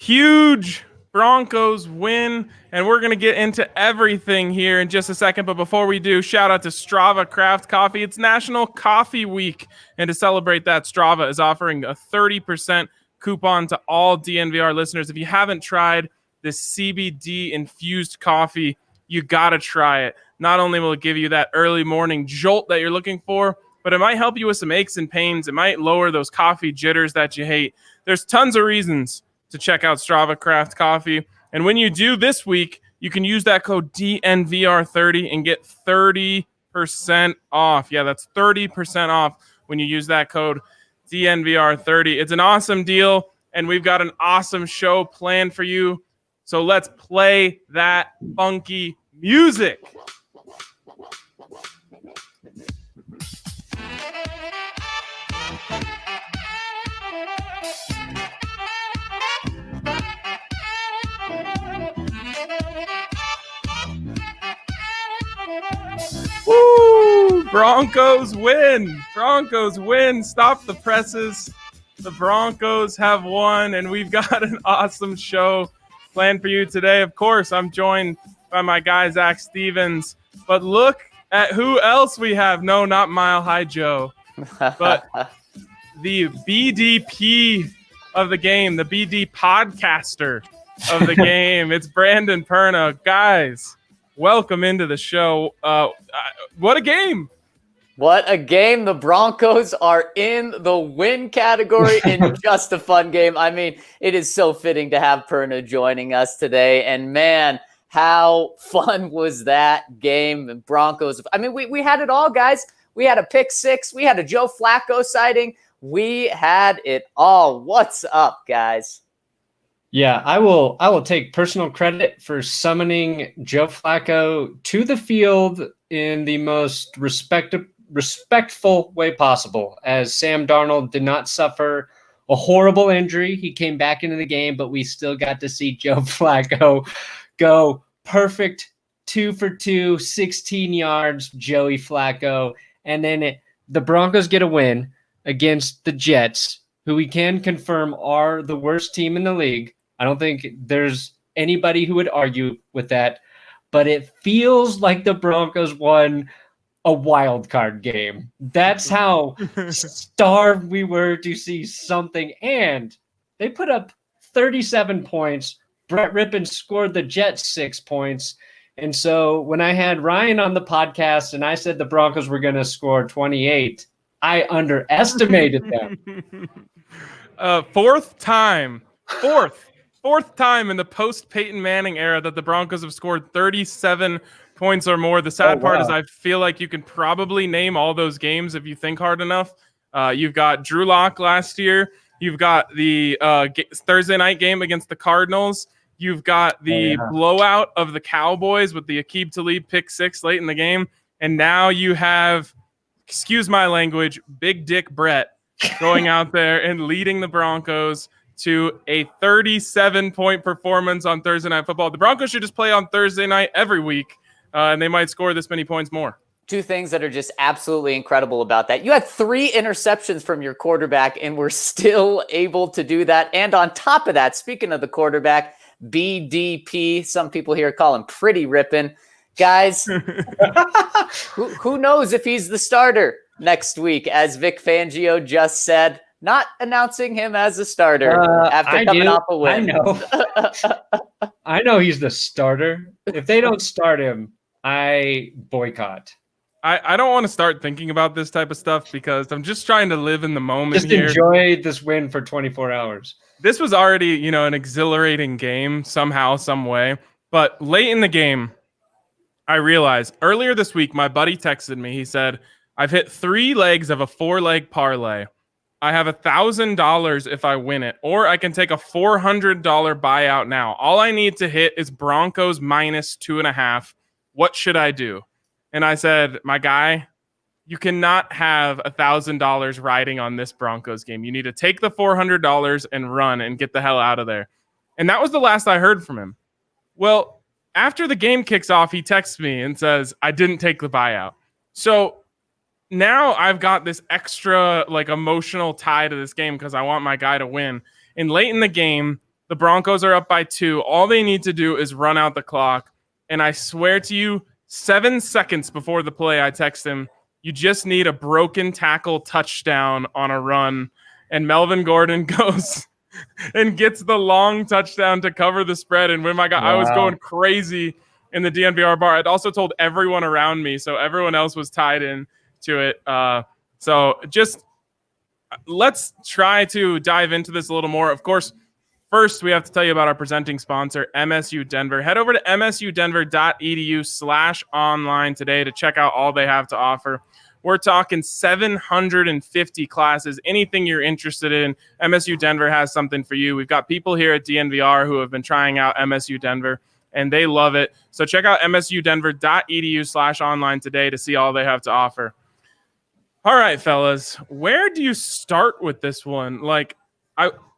Huge Broncos win, and we're going to get into everything here in just a second. But before we do, shout out to Strava Craft Coffee. It's National Coffee Week, and to celebrate that, Strava is offering a 30% coupon to all DNVR listeners. If you haven't tried this CBD-infused coffee, you got to try it. Not only will it give you that early morning jolt that you're looking for, but it might help you with some aches and pains. It might lower those coffee jitters that you hate. There's tons of reasons to check out Strava Craft Coffee. And when you do this week, you can use that code DNVR30 and get 30% off. Yeah, that's 30% off when you use that code DNVR30. It's an awesome deal, and we've got an awesome show planned for you. So let's play that funky music. Woo! Broncos win. Broncos win. Stop the presses. The Broncos have won, and we've got an awesome show planned for you today. Of course, I'm joined by my guy, Zac Stevens. But look at who else we have. No, not Mile High Joe, but the BDP of the game, the BD podcaster of the game. It's Brandon Perna. Guys, welcome into the show. What a game. What a game. The Broncos are in the win category in just a fun game. I mean, it is so fitting to have Perna joining us today. And man, how fun was that game? The Broncos. I mean, we had it all, guys. We had a pick six. We had a Joe Flacco sighting. We had it all. What's up, guys? Yeah, I will take personal credit for summoning Joe Flacco to the field in the most respectful way possible, as Sam Darnold did not suffer a horrible injury. He came back into the game, but we still got to see Joe Flacco go perfect 2 for 2, 16 yards, Joey Flacco. And then the Broncos get a win against the Jets, who we can confirm are the worst team in the league. I don't think there's anybody who would argue with that, but it feels like the Broncos won a wild card game. That's how starved we were to see something. And they put up 37 points. Brett Rypien scored the Jets 6 points. And so when I had Ryan on the podcast and I said the Broncos were going to score 28, I underestimated them. Fourth time in the post-Peyton Manning era that the Broncos have scored 37 points or more. The sad part is I feel like you can probably name all those games if you think hard enough. You've got Drew Lock last year. You've got the Thursday night game against the Cardinals. You've got the blowout of the Cowboys with the Aqib Talib pick six late in the game. And now you have, excuse my language, Big Dick Brett going out there and leading the Broncos to a 37-point performance on Thursday Night Football. The Broncos should just play on Thursday night every week, and they might score this many points more. Two things that are just absolutely incredible about that. You had 3 interceptions from your quarterback, and we're still able to do that. And on top of that, speaking of the quarterback, BDP, some people here call him Pretty Rypien. Guys, who knows if he's the starter next week, as Vic Fangio just said. Not announcing him as a starter after coming off a win. I know he's the starter. If they don't start him, I boycott. I don't want to start thinking about this type of stuff because I'm just trying to live in the moment. Just enjoy this win for 24 hours. This was already, an exhilarating game somehow, some way. But late in the game, I realized earlier this week, my buddy texted me. He said, I've hit 3 legs of a 4-leg parlay. I have $1,000 if I win it, or I can take a $400 buyout now. All I need to hit is Broncos minus 2.5. What should I do? And I said, my guy, you cannot have $1,000 riding on this Broncos game. You need to take the $400 and run and get the hell out of there. And that was the last I heard from him. Well, after the game kicks off, he texts me and says, I didn't take the buyout. So now I've got this extra emotional tie to this game because I want my guy to win. And late in the game, The Broncos are up by 2. All they need to do is run out the clock. And I swear to you, 7 seconds before the play, I text him, you just need a broken tackle touchdown on a run. And Melvin Gordon goes and gets the long touchdown to cover the spread. And when I was going crazy in the DNVR bar. I'd also told everyone around me, so everyone else was tied in to it. So just let's try to dive into this a little more. Of course, first, we have to tell you about our presenting sponsor, MSU Denver. Head over to msudenver.edu/online today to check out all they have to offer. We're talking 750 classes, anything you're interested in. MSU Denver has something for you. We've got people here at DNVR who have been trying out MSU Denver, and they love it. So check out msudenver.edu/online today to see all they have to offer. All right, fellas, where do you start with this one? Like,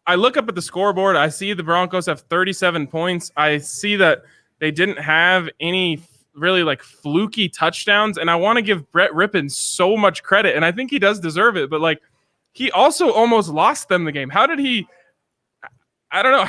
I look up at the scoreboard. I see the Broncos have 37 points. I see that they didn't have any really like fluky touchdowns. And I want to give Brett Rypien so much credit. And I think he does deserve it. But like, he also almost lost them the game. How did he? I don't know.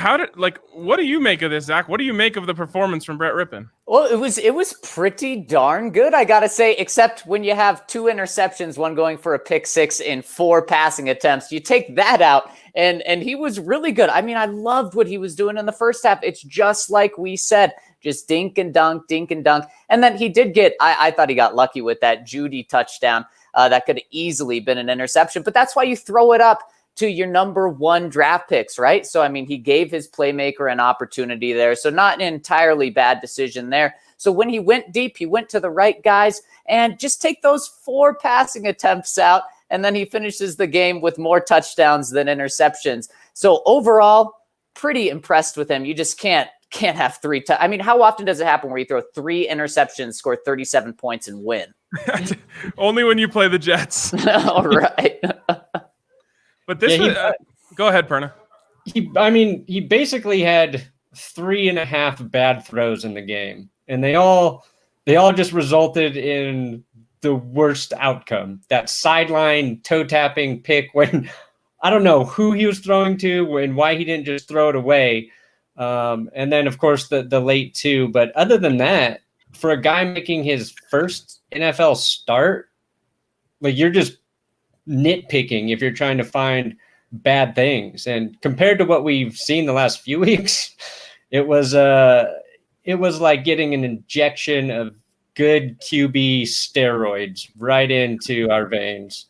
What do you make of this, Zach? What do you make of the performance from Brett Rypien? Well, it was pretty darn good, I got to say, except when you have 2 interceptions, one going for a pick 6 and 4 passing attempts. You take that out, and he was really good. I mean, I loved what he was doing in the first half. It's just like we said, just dink and dunk. And then he did get, I thought he got lucky with that Jeudy touchdown. That could have easily been an interception, but that's why you throw it up to your number 1 draft picks, right? So, I mean, he gave his playmaker an opportunity there. So not an entirely bad decision there. So when he went deep, he went to the right guys, and just take those 4 passing attempts out, and then he finishes the game with more touchdowns than interceptions. So overall, pretty impressed with him. You just can't have 3. I mean, how often does it happen where you throw 3 interceptions, score 37 points, and win? Only when you play the Jets. All right. But this go ahead, Perna. He basically had 3.5 bad throws in the game, and they all just resulted in the worst outcome. That sideline toe tapping pick when I don't know who he was throwing to and why he didn't just throw it away. And then of course the late 2. But other than that, for a guy making his first NFL start, like, you're just nitpicking if you're trying to find bad things. And compared to what we've seen the last few weeks, it was like getting an injection of good QB steroids right into our veins.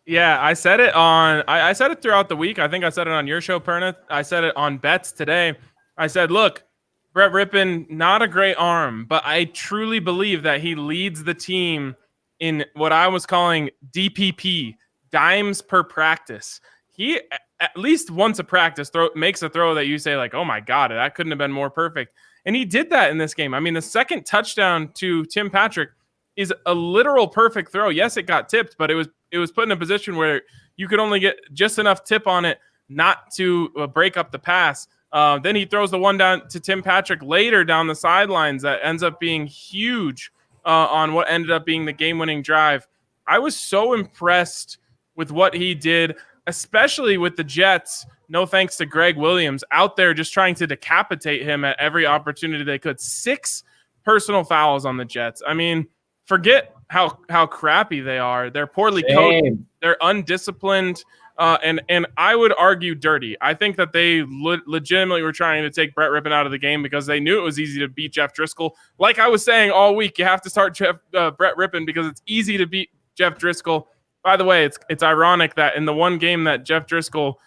Yeah, I said it I said it throughout the week. I think I said it on your show, Perna. I said it on Bets today. I said, look, Brett Rypien, not a great arm, but I truly believe that he leads the team in what I was calling DPP, dimes per practice. He at least once a practice makes a throw that you say like, oh my God, that couldn't have been more perfect. And he did that in this game. I mean, the second touchdown to Tim Patrick is a literal perfect throw. Yes, it got tipped, but it was put in a position where you could only get just enough tip on it not to break up the pass. Then he throws the one down to Tim Patrick later down the sidelines that ends up being huge on what ended up being the game-winning drive. I was so impressed with what he did, especially with the Jets, no thanks to Greg Williams, out there just trying to decapitate him at every opportunity they could. 6 personal fouls on the Jets. I mean, forget how crappy they are. They're poorly coached. They're undisciplined. And I would argue dirty. I think that they legitimately were trying to take Brett Rypien out of the game because they knew it was easy to beat Jeff Driscoll. Like I was saying all week, you have to start Brett Rypien because it's easy to beat Jeff Driscoll. By the way, it's ironic that in the one game that Jeff Driscoll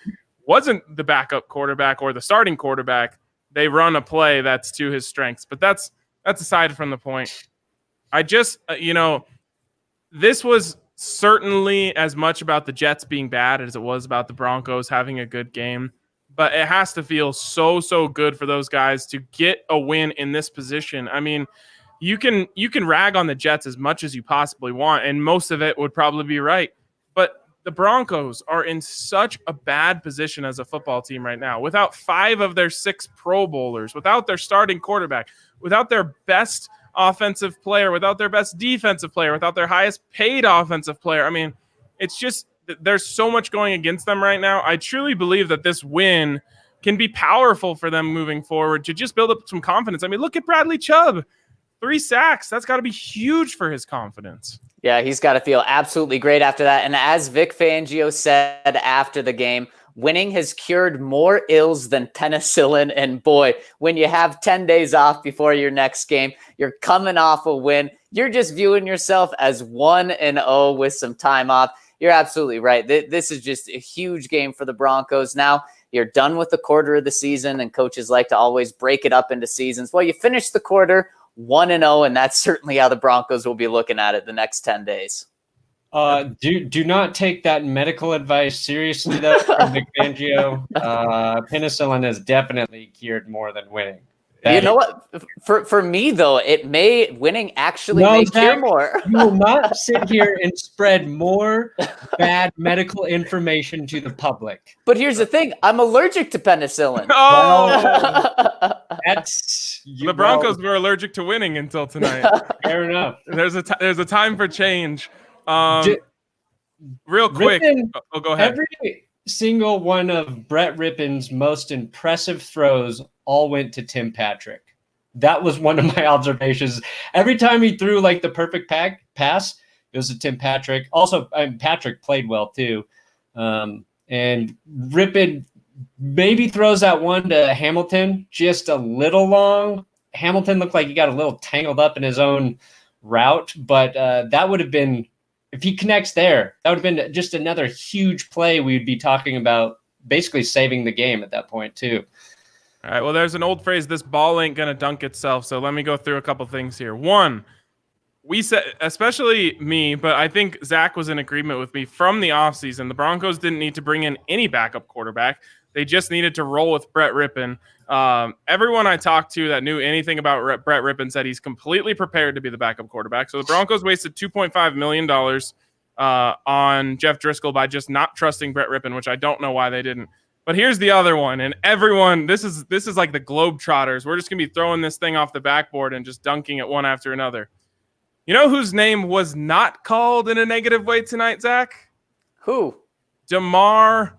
wasn't the backup quarterback or the starting quarterback, they run a play that's to his strengths. But that's aside from the point. I just, this was certainly as much about the Jets being bad as it was about the Broncos having a good game. But it has to feel so good for those guys to get a win in this position. I mean, you can rag on the Jets as much as you possibly want, and most of it would probably be right. But the Broncos are in such a bad position as a football team right now, without 5 of their 6 Pro Bowlers, without their starting quarterback, without their best offensive player, without their best defensive player, without their highest paid offensive player. I mean, it's just there's so much going against them right now. I truly believe that this win can be powerful for them moving forward to just build up some confidence. I mean, look at Bradley Chubb. 3 sacks. That's got to be huge for his confidence. Yeah, he's got to feel absolutely great after that. And as Vic Fangio said after the game, winning has cured more ills than penicillin. And boy, when you have 10 days off before your next game, you're coming off a win. You're just viewing yourself as 1-0 with some time off. You're absolutely right. This is just a huge game for the Broncos. Now you're done with the quarter of the season, and coaches like to always break it up into seasons. Well, you finish the quarter 1-0, and that's certainly how the Broncos will be looking at it the next 10 days. Do not take that medical advice seriously, though, from Vic Fangio. Penicillin has definitely cured more than winning. You know what? For me, though, winning actually may cure more. You will not sit here and spread more bad medical information to the public. But here's the thing. I'm allergic to penicillin. Oh! The Broncos were allergic to winning until tonight. Fair enough. There's a time for change. Real quick. Go ahead. Every single one of Brett Rypien's most impressive throws all went to Tim Patrick. That was one of my observations. Every time he threw like the perfect pass, it was to Tim Patrick. Also, Patrick played well too. And Rypien maybe throws that one to Hamilton just a little long. Hamilton looked like he got a little tangled up in his own route, but that would have been, if he connects there, that would have been just another huge play. We'd be talking about basically saving the game at that point too. All right, well, there's an old phrase, this ball ain't going to dunk itself. So let me go through a couple things here. One, we said, especially me, but I think Zach was in agreement with me from the offseason. The Broncos didn't need to bring in any backup quarterback. They just needed to roll with Brett Rypien. Everyone I talked to that knew anything about Brett Rypien said he's completely prepared to be the backup quarterback. So the Broncos wasted $2.5 million on Jeff Driscoll by just not trusting Brett Rypien, which I don't know why they didn't. But here's the other one, and everyone, this is like the Globetrotters. We're just going to be throwing this thing off the backboard and just dunking it one after another. You know whose name was not called in a negative way tonight, Zach? Who? DeMar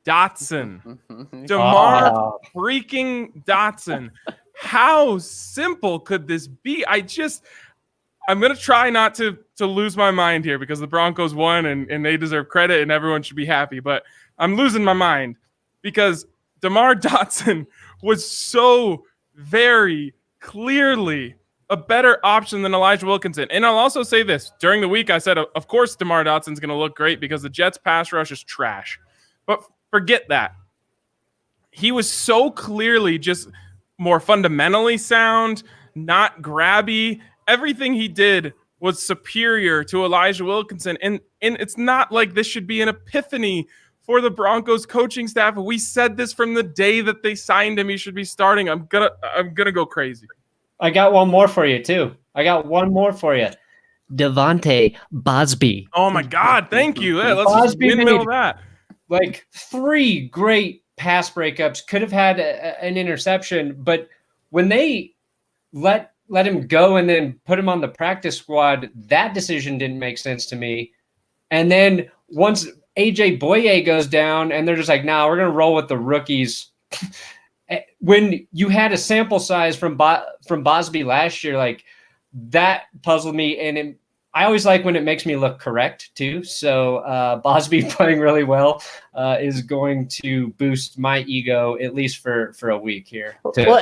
Dotson. DeMar freaking Dotson. How simple could this be? I'm going to try not to lose my mind here because the Broncos won and they deserve credit and everyone should be happy. But I'm losing my mind because DeMar Dotson was so very clearly a better option than Elijah Wilkinson. And I'll also say this. During the week, I said, of course, DeMar Dotson's going to look great because the Jets' pass rush is trash. But forget that. He was so clearly just more fundamentally sound, not grabby. Everything he did was superior to Elijah Wilkinson. And it's not like this should be an epiphany for the Broncos coaching staff. We said this from the day that they signed him. He should be starting. I'm gonna go crazy. I got one more for you too. Devontae Bosby. Oh my God! Thank you. Let's just windmill that. Like 3 great pass breakups, could have had an interception, but when they let him go and then put him on the practice squad, that decision didn't make sense to me. And then once AJ Boye goes down and they're just like, nah, we're going to roll with the rookies. When you had a sample size from Bosby last year, like that puzzled me. And I always like when it makes me look correct too. So Bosby playing really well is going to boost my ego, at least for a week here. Well,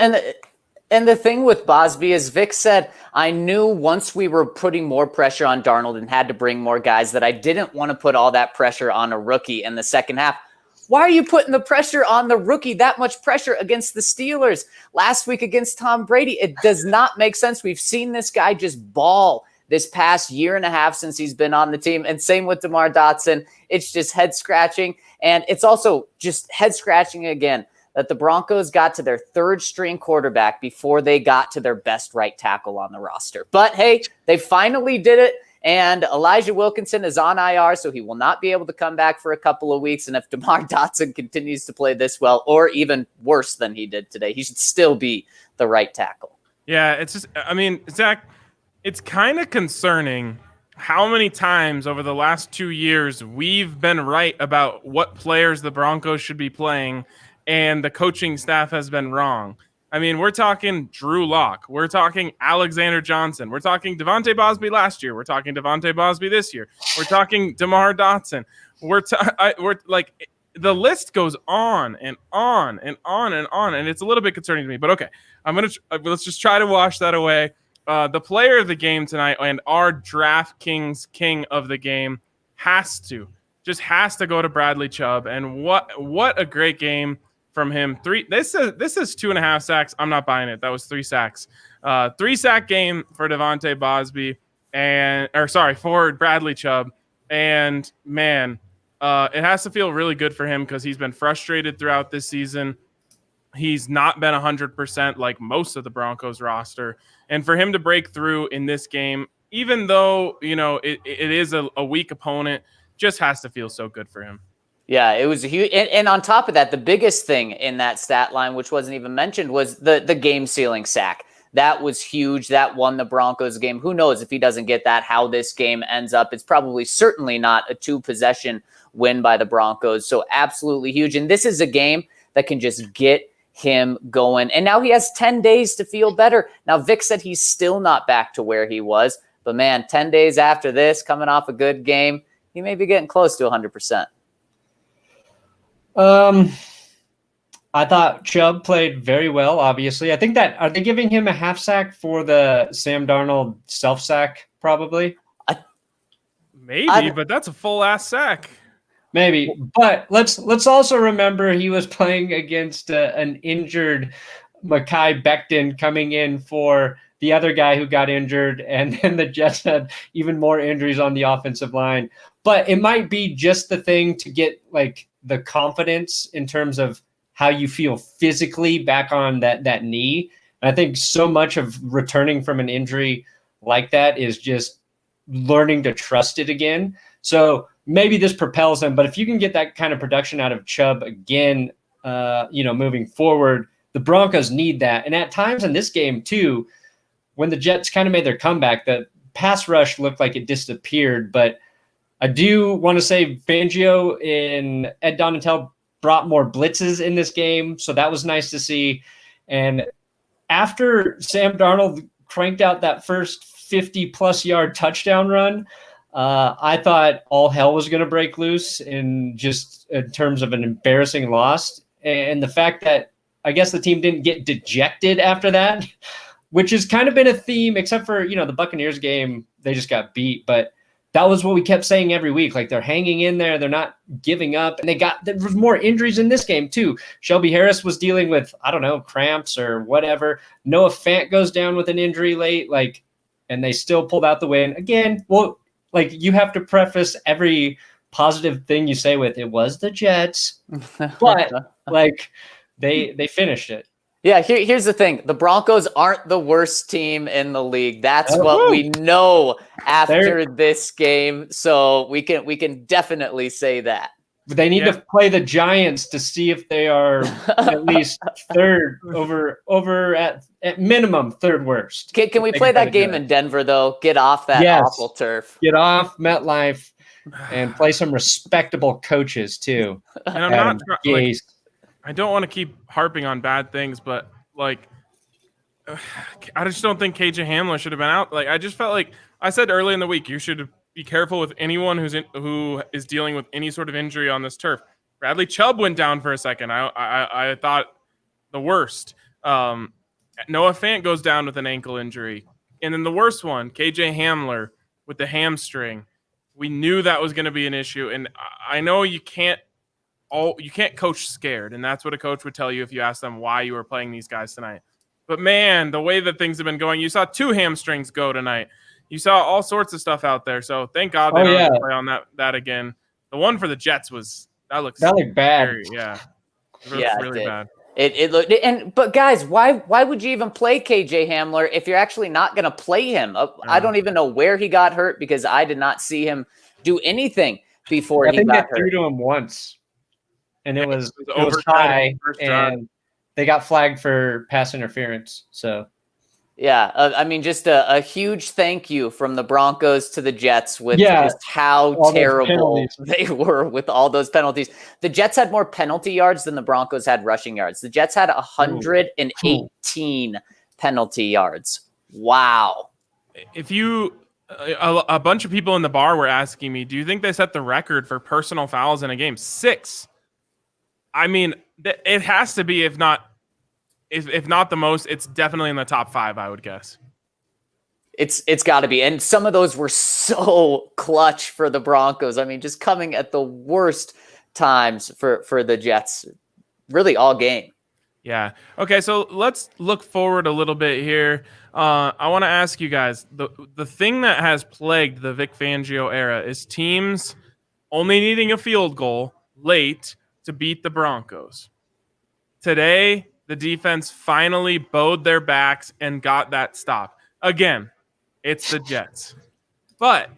and the thing with Bosby is Vic said, I knew once we were putting more pressure on Darnold and had to bring more guys that I didn't want to put all that pressure on a rookie in the second half. Why are you putting the pressure on the rookie, that much pressure against the Steelers last week against Tom Brady? It does not make sense. We've seen this guy just ball this past year and a half since he's been on the team. And same with DeMar Dotson. It's just head scratching. And it's also just head scratching again that the Broncos got to their 3rd string quarterback before they got to their best right tackle on the roster. But hey, they finally did it. And Elijah Wilkinson is on IR, so he will not be able to come back for a couple of weeks. And if DeMar Dotson continues to play this well, or even worse than he did today, he should still be the right tackle. Yeah, it's just, I mean, Zach, it's kind of concerning how many times over the last 2 years we've been right about what players the Broncos should be playing. and the coaching staff has been wrong. I mean, we're talking Drew Lock. We're talking Alexander Johnson. We're talking Devontae Bosby last year. We're talking Devontae Bosby this year. We're talking DeMar Dotson. We're like, the list goes on and on and on and on, and it's a little bit concerning to me. But okay, let's just try to wash that away. The player of the game tonight and our DraftKings king of the game has to go to Bradley Chubb. And what a great game from him. This is 2.5 sacks. I'm not buying it. That was 3 sacks. 3-sack game for Devontae Bosby for Bradley Chubb. And man, it has to feel really good for him because he's been frustrated throughout this season. He's not been 100% like most of the Broncos roster. And for him to break through in this game, even though, it is a weak opponent, just has to feel so good for him. Yeah, it was a huge, and on top of that, the biggest thing in that stat line, which wasn't even mentioned, was the game sealing sack. That was huge. That won the Broncos game. Who knows if he doesn't get that, how this game ends up. It's certainly not a 2-possession win by the Broncos. So absolutely huge. And this is a game that can just get him going. And now he has 10 days to feel better. Now, Vic said he's still not back to where he was. But man, 10 days after this, coming off a good game, he may be getting close to 100%. I thought Chubb played very well, obviously. I think are they giving him a half sack for the Sam Darnold self sack? Probably. Maybe, but that's a full ass sack. Maybe, but let's also remember he was playing against an injured Mekhi Becton coming in for the other guy who got injured, and then the Jets had even more injuries on the offensive line. But it might be just the thing to get like the confidence in terms of how you feel physically back on that knee. And I think so much of returning from an injury like that is just learning to trust it again. So maybe this propels him, but if you can get that kind of production out of Chubb again, moving forward, the Broncos need that. And at times in this game too, when the Jets kind of made their comeback, the pass rush looked like it disappeared, but I do want to say Fangio and Ed Donatel brought more blitzes in this game, so that was nice to see. And after Sam Darnold cranked out that first 50-plus yard touchdown run, I thought all hell was going to break loose in terms of an embarrassing loss. And the fact that I guess the team didn't get dejected after that, which has kind of been a theme, except for, the Buccaneers game, they just got beat. But that was what we kept saying every week. Like, they're hanging in there. They're not giving up. And there was more injuries in this game too. Shelby Harris was dealing with, cramps or whatever. Noah Fant goes down with an injury late, and they still pulled out the win. Again, well, you have to preface every positive thing you say with, it was the Jets, but they finished it. Yeah, here's the thing. The Broncos aren't the worst team in the league. That's what we know after this game. So we can definitely say that. But they need to play the Giants to see if they are at least third over at minimum third worst. Can we play that game in Denver though? Get off that awful turf. Get off MetLife and play some respectable coaches too. And I'm not I don't want to keep harping on bad things, but I just don't think KJ Hamler should have been out. I just felt like I said early in the week, you should be careful with anyone who is dealing with any sort of injury on this turf. Bradley Chubb went down for a second. I thought the worst. Noah Fant goes down with an ankle injury, and then the worst one, KJ Hamler with the hamstring. We knew that was going to be an issue, and I know you can't coach scared, and that's what a coach would tell you if you asked them why you were playing these guys tonight. But man, the way that things have been going, you saw 2 hamstrings go tonight. You saw all sorts of stuff out there. So thank God they don't have to play on that again. The one for the Jets that looked bad. Scary. Yeah, really bad. It looked, but guys, why would you even play KJ Hamler if you're actually not going to play him? I don't even know where he got hurt because I did not see him do anything before he got hurt. I think they threw to him once. And it was high, and they got flagged for pass interference. So, Yeah, I mean, just a huge thank you from the Broncos to the Jets with just how terrible they were with all those penalties. The Jets had more penalty yards than the Broncos had rushing yards. The Jets had 118 penalty yards. Wow. If you, a bunch of people in the bar were asking me, do you think they set the record for personal fouls in a game? 6. I mean, it has to be, if not the most, it's definitely in the top 5, I would guess. It's got to be. And some of those were so clutch for the Broncos. I mean, just coming at the worst times for the Jets, really all game. Yeah. Okay, so let's look forward a little bit here. I want to ask you guys, the thing that has plagued the Vic Fangio era is teams only needing a field goal late to beat the Broncos. Today, the defense finally bowed their backs and got that stop. Again, it's the Jets. But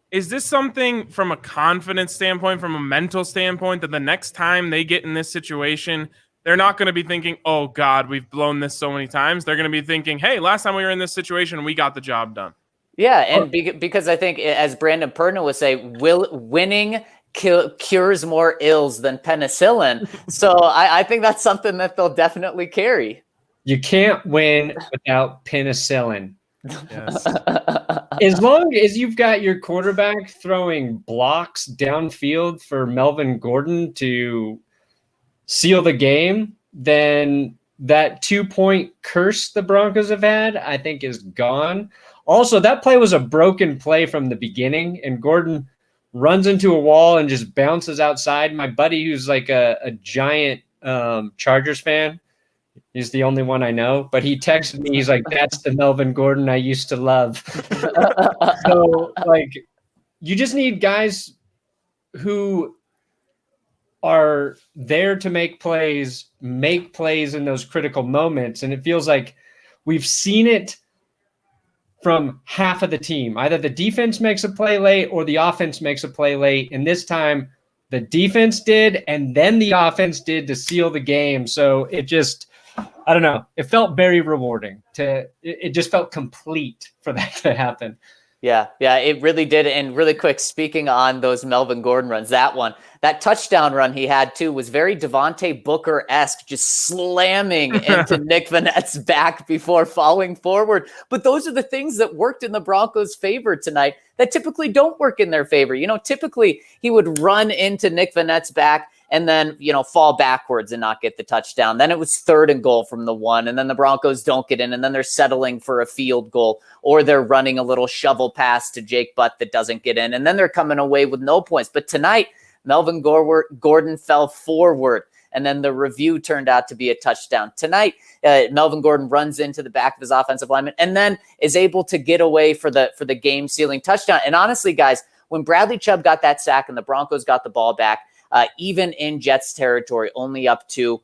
is this something from a confidence standpoint, from a mental standpoint, that the next time they get in this situation, they're not going to be thinking, oh, God, we've blown this so many times. They're going to be thinking, hey, last time we were in this situation, we got the job done. Yeah, and because I think, as Brandon Perna would say, winning cures more ills than penicillin. So I think that's something that they'll definitely carry. You can't win without penicillin. Yes. As long as you've got your quarterback throwing blocks downfield for Melvin Gordon to seal the game, then that 2-point curse the Broncos have had, I think, is gone. Also, that play was a broken play from the beginning, and Gordon runs into a wall and just bounces outside. My buddy, who's like a giant Chargers fan, he's the only one I know, but he texted me. He's like, that's the Melvin Gordon I used to love. So, like, you just need guys who are there to make plays in those critical moments. And it feels like we've seen it from half of the team. Either the defense makes a play late or the offense makes a play late. And this time the defense did, and then the offense did to seal the game. So it just, I don't know. It felt very rewarding. It just felt complete for that to happen. Yeah, it really did. And really quick, speaking on those Melvin Gordon runs, that touchdown run he had too was very Devontae Booker-esque, just slamming into Nick Vanette's back before falling forward. But those are the things that worked in the Broncos' favor tonight that typically don't work in their favor. You know, typically he would run into Nick Vanette's back and then, fall backwards and not get the touchdown. Then it was 3rd and goal from the 1, and then the Broncos don't get in, and then they're settling for a field goal, or they're running a little shovel pass to Jake Butt that doesn't get in, and then they're coming away with no points. But tonight, Melvin Gordon fell forward, and then the review turned out to be a touchdown. Tonight, Melvin Gordon runs into the back of his offensive lineman and then is able to get away for the game-sealing touchdown. And honestly, guys, when Bradley Chubb got that sack and the Broncos got the ball back, even in Jets territory, only up 2,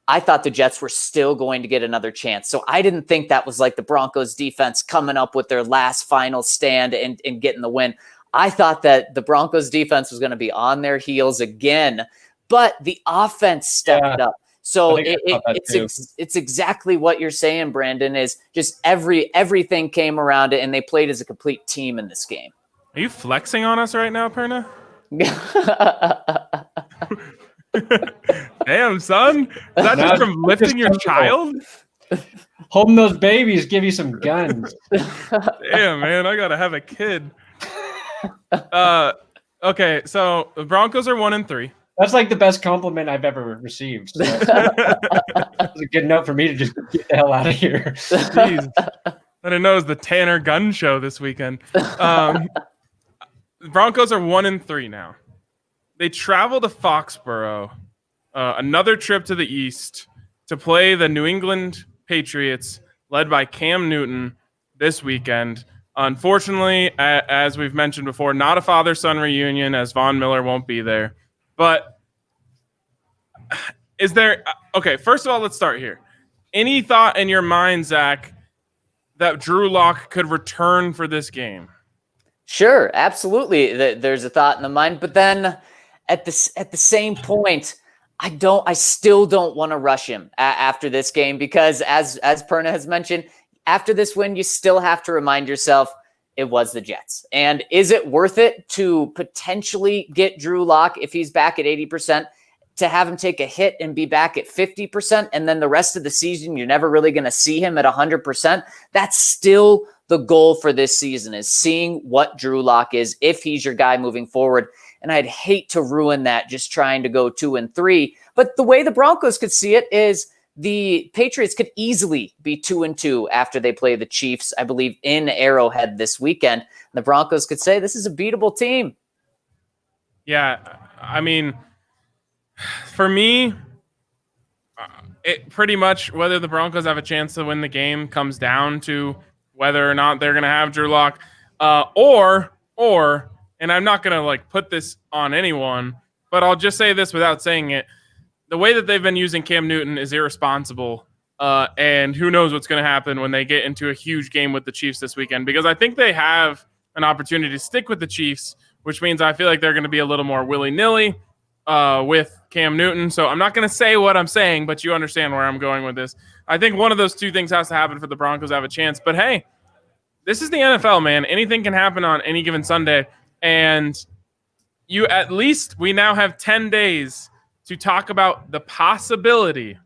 I thought the Jets were still going to get another chance. So I didn't think that was like the Broncos defense coming up with their last final stand and getting the win. I thought that the Broncos defense was going to be on their heels again, but the offense stepped up. So it's exactly what you're saying, Brandon, is just everything came around it, and they played as a complete team in this game. Are you flexing on us right now, Perna? Damn, son. Is that just from lifting your child? Holding those babies give you some guns. Damn, man, I gotta have a kid. Okay, so the Broncos are 1-3. That's like the best compliment I've ever received. So. That's a good note for me to just get the hell out of here. Jeez. I didn't know it was the Tanner Gun Show this weekend. The Broncos are 1-3 now. They travel to Foxborough, another trip to the east, to play the New England Patriots, led by Cam Newton, this weekend. Unfortunately, as we've mentioned before, not a father-son reunion, as Von Miller won't be there. But is there – okay, first of all, let's start here. Any thought in your mind, Zach, that Drew Lock could return for this game? Sure, absolutely. There's a thought in the mind, but then at the same point, I still don't want to rush him after this game because, as Perna has mentioned, after this win, you still have to remind yourself it was the Jets. And is it worth it to potentially get Drew Lock if he's back at 80%, to have him take a hit and be back at 50%, and then the rest of the season, you're never really going to see him at 100%? That's still the goal for this season, is seeing what Drew Lock is if he's your guy moving forward. And I'd hate to ruin that just trying to go 2-3. But the way the Broncos could see it is the Patriots could easily be 2-2 after they play the Chiefs, I believe, in Arrowhead this weekend. And the Broncos could say this is a beatable team. Yeah, I mean, for me, it pretty much whether the Broncos have a chance to win the game comes down to whether or not they're going to have Drew Lock, or, and I'm not going to like put this on anyone, but I'll just say this without saying it. The way that they've been using Cam Newton is irresponsible, and who knows what's going to happen when they get into a huge game with the Chiefs this weekend, because I think they have an opportunity to stick with the Chiefs, which means I feel like they're going to be a little more willy-nilly with Cam Newton. So I'm not going to say what I'm saying, but you understand where I'm going with this. I think one of those two things has to happen for the Broncos to have a chance. But hey, this is the NFL, man. Anything can happen on any given Sunday. And we now have 10 days to talk about the possibility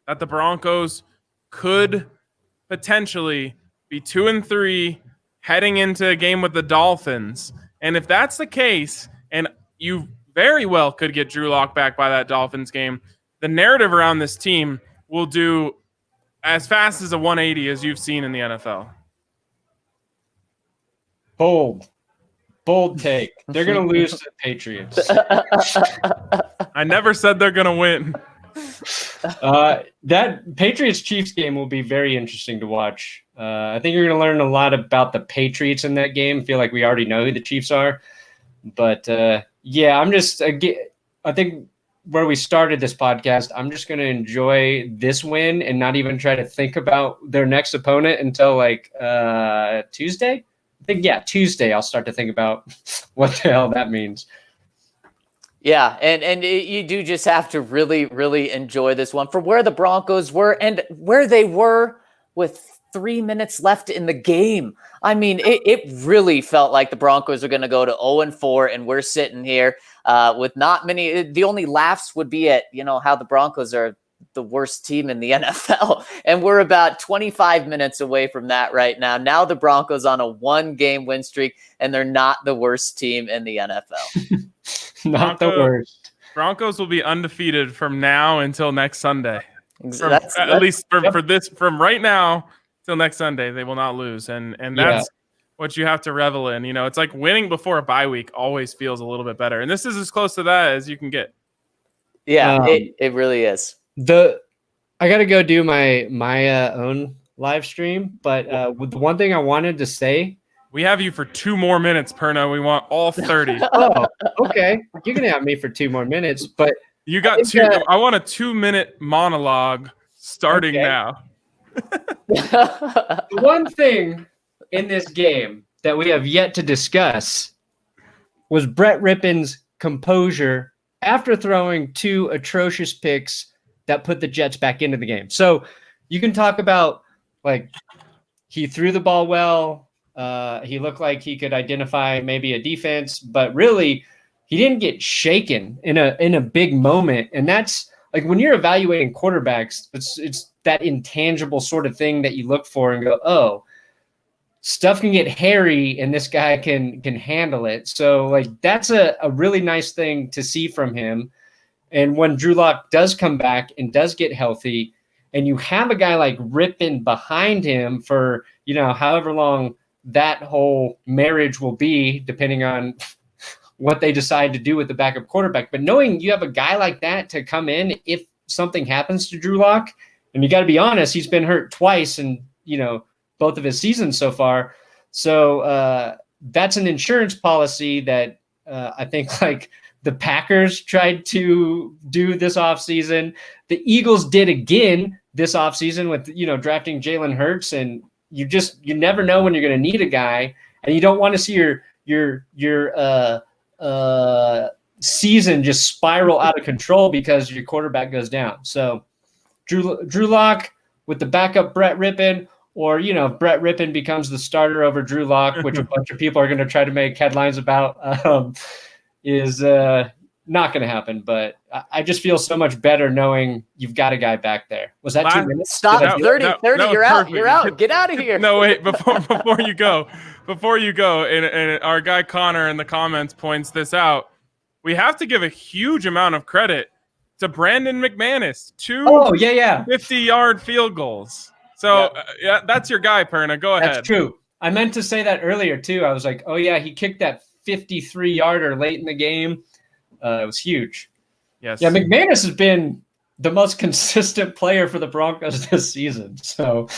that the Broncos could potentially be 2-3 heading into a game with the Dolphins. And if that's the case, and you very well could get Drew Lock back by that Dolphins game, the narrative around this team will do as fast as a 180 as you've seen in the NFL. Bold take. They're going to lose to the Patriots. I never said they're going to win. That Patriots-Chiefs game will be very interesting to watch. I think you're going to learn a lot about the Patriots in that game. I feel like we already know who the Chiefs are. But, yeah, I think where we started this podcast, I'm just going to enjoy this win and not even try to think about their next opponent until, Tuesday. I think, Tuesday I'll start to think about what the hell that means. Yeah, and you do just have to really, really enjoy this one for where the Broncos were and where they were with 3 minutes left in the game. I mean, it really felt like the Broncos are going to go to 0-4, and we're sitting here with not many. The only laughs would be at, how the Broncos are the worst team in the NFL. And we're about 25 minutes away from that right now. Now the Broncos on a 1-game win streak, and they're not the worst team in the NFL. Not the worst. Broncos will be undefeated from now until next Sunday. From right now till next Sunday, they will not lose. And that's what you have to revel in. It's like winning before a bye week always feels a little bit better. And this is as close to that as you can get. Yeah, it really is. I got to go do my own live stream, but the one thing I wanted to say, we have you for 2 more minutes, Perna. We want all 30. Oh, okay. You can have me for 2 more minutes, but you got 2. I want a 2-minute monologue starting now. The one thing in this game that we have yet to discuss was Brett Rypien's composure after throwing 2 atrocious picks that put the Jets back into the game. So you can talk about, he threw the ball well. He looked like he could identify maybe a defense, but really he didn't get shaken in a big moment. And that's like when you're evaluating quarterbacks, it's that intangible sort of thing that you look for and go, oh, stuff can get hairy and this guy can handle it. So that's a really nice thing to see from him. And when Drew Lock does come back and does get healthy, and you have a guy like Rypien behind him for, however long that whole marriage will be, depending on what they decide to do with the backup quarterback. But knowing you have a guy like that to come in if something happens to Drew Lock, and you got to be honest, he's been hurt twice in, both of his seasons so far. So that's an insurance policy that I think the Packers tried to do this offseason. The Eagles did again this offseason with, drafting Jalen Hurts, and you never know when you're going to need a guy, and you don't want to see your season just spiral out of control because your quarterback goes down. So Drew Lock with the backup Brett Rypien, or, if Brett Rypien becomes the starter over Drew Lock, which a bunch of people are going to try to make headlines about, is not going to happen. But I just feel so much better knowing you've got a guy back there. Was that 2 minutes? Stop. 30. You're out. You're out. Get out of here. No, wait, before you go, and our guy Connor in the comments points this out, we have to give a huge amount of credit to Brandon McManus. 2 50-yard field goals. So, that's your guy, Perna. Go ahead. That's true. I meant to say that earlier, too. I was like, oh, yeah, he kicked that 53-yarder late in the game. It was huge. Yes. Yeah, McManus has been the most consistent player for the Broncos this season. So,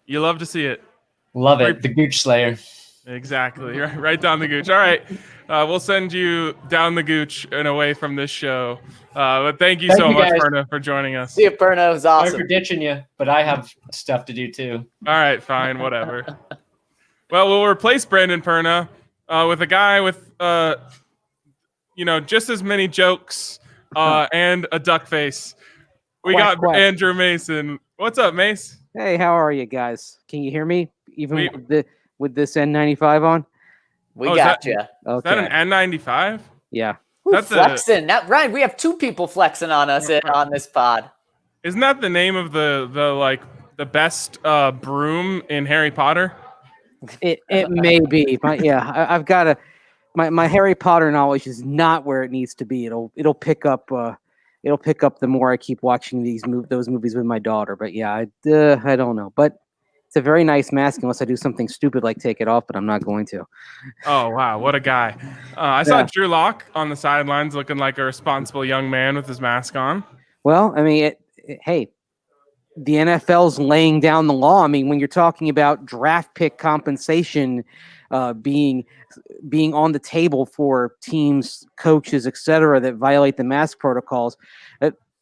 you love to see it. Love it. The Gooch Slayer. Exactly. Right down the Gooch. All right. We'll send you down the Gooch and away from this show. But thank you so much, Perna, for joining us. See you, Perna. It was awesome. Sorry for ditching you, but I have stuff to do too. All right, fine, whatever. Well, we'll replace Brandon Perna with a guy with, just as many jokes and a duck face. We got Andrew Mason. What's up, Mace? Hey, how are you guys? Can you hear me? Even with this N95 on? We got you. Okay. Is that an N95? Yeah. That's flexing. Ryan, we have 2 people flexing on us on this pod. Isn't that the name of the best broom in Harry Potter? It may be, but I've got my Harry Potter knowledge is not where it needs to be. It'll pick up the more I keep watching those movies with my daughter. But I don't know. But it's a very nice mask unless I do something stupid like take it off, but I'm not going to. Oh, wow. What a guy. I saw Drew Lock on the sidelines looking like a responsible young man with his mask on. Well, I mean, hey, the NFL's laying down the law. I mean, when you're talking about draft pick compensation being on the table for teams, coaches, etc., that violate the mask protocols,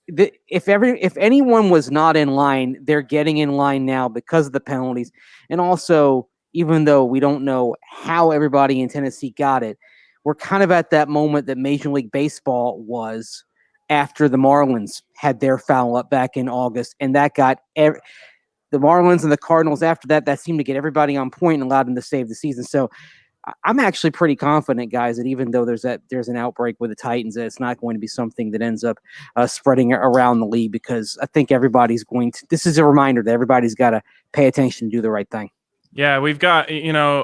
if anyone was not in line, they're getting in line now because of the penalties. And also, even though we don't know how everybody in Tennessee got it, we're kind of at that moment that Major League Baseball was after the Marlins had their foul up back in August, and that got the Marlins and the Cardinals after that seemed to get everybody on point and allowed them to save the season. So I'm actually pretty confident, guys, that even though there's an outbreak with the Titans, that it's not going to be something that ends up spreading around the league, because I think everybody's going to – this is a reminder that everybody's got to pay attention and do the right thing. Yeah, we've got, the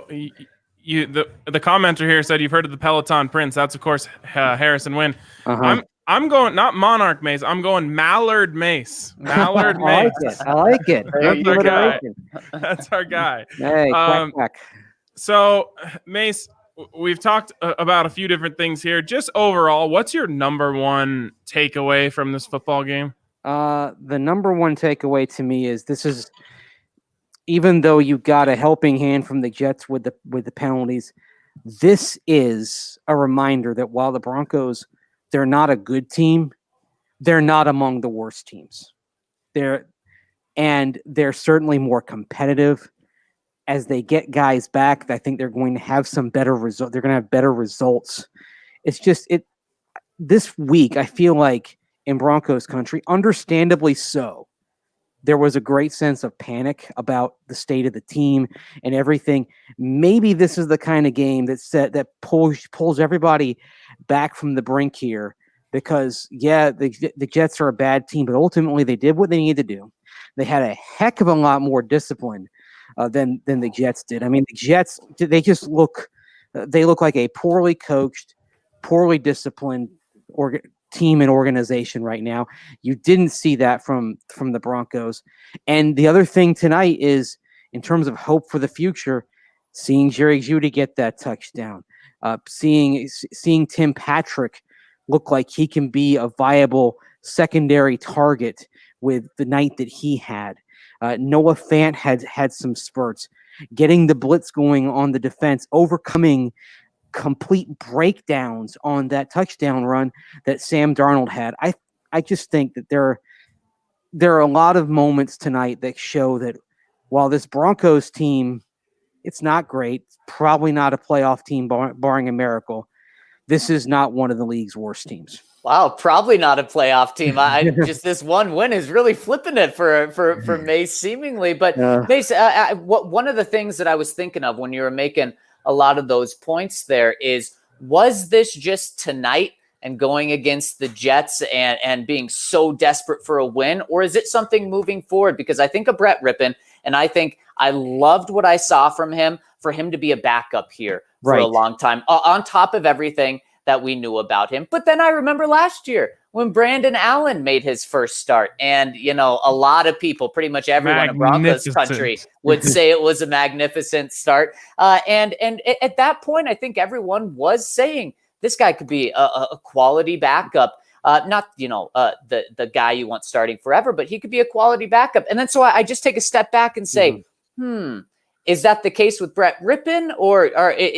commenter here said you've heard of the Peloton Prince. That's, of course, Harrison Wynn. Uh-huh. I'm going not Monarch Mace. I'm going Mallard Mace. Mallard Mace. I like it. That's our guy. That's our guy. Hey, quack. So, Mace, we've talked about a few different things here. Just overall, what's your number one takeaway from this football game? The number one takeaway to me is this is, even though you got a helping hand from the Jets with the penalties, this is a reminder that while the Broncos, they're not a good team, they're not among the worst teams. They're certainly more competitive. As they get guys back, I think they're going to have some better results. They're going to have better results. It's just this week, I feel like in Broncos country, understandably so, there was a great sense of panic about the state of the team and everything. Maybe this is the kind of game that pulls everybody back from the brink here, because the Jets are a bad team, but ultimately they did what they needed to do. They had a heck of a lot more discipline than the Jets did. I mean, the Jets, they look like a poorly coached, poorly disciplined team and organization right now. You didn't see that from the Broncos. And the other thing tonight is, in terms of hope for the future, seeing Jerry Jeudy get that touchdown, seeing Tim Patrick look like he can be a viable secondary target with the night that he had. Noah Fant had some spurts, getting the blitz going on the defense, overcoming complete breakdowns on that touchdown run that Sam Darnold had. I just think that there are a lot of moments tonight that show that while this Broncos team, it's not great, it's probably not a playoff team barring a miracle, this is not one of the league's worst teams. Wow, probably not a playoff team. I just this one win is really flipping it for Mace seemingly. But Mace, one of the things that I was thinking of when you were making a lot of those points there is, was this just tonight and going against the Jets and being so desperate for a win, or is it something moving forward? Because I think of Brett Rypien, and I think I loved what I saw from him, for him to be a backup here for a long time, on top of everything that we knew about him. But then I remember last year when Brandon Allen made his first start, and, you know, a lot of people, pretty much everyone in Broncos country would say it was a magnificent start. And at that point, I think everyone was saying this guy could be a quality backup. Not, you know, the guy you want starting forever, but he could be a quality backup. And then so I just take a step back and say, is that the case with Brett Rypien, or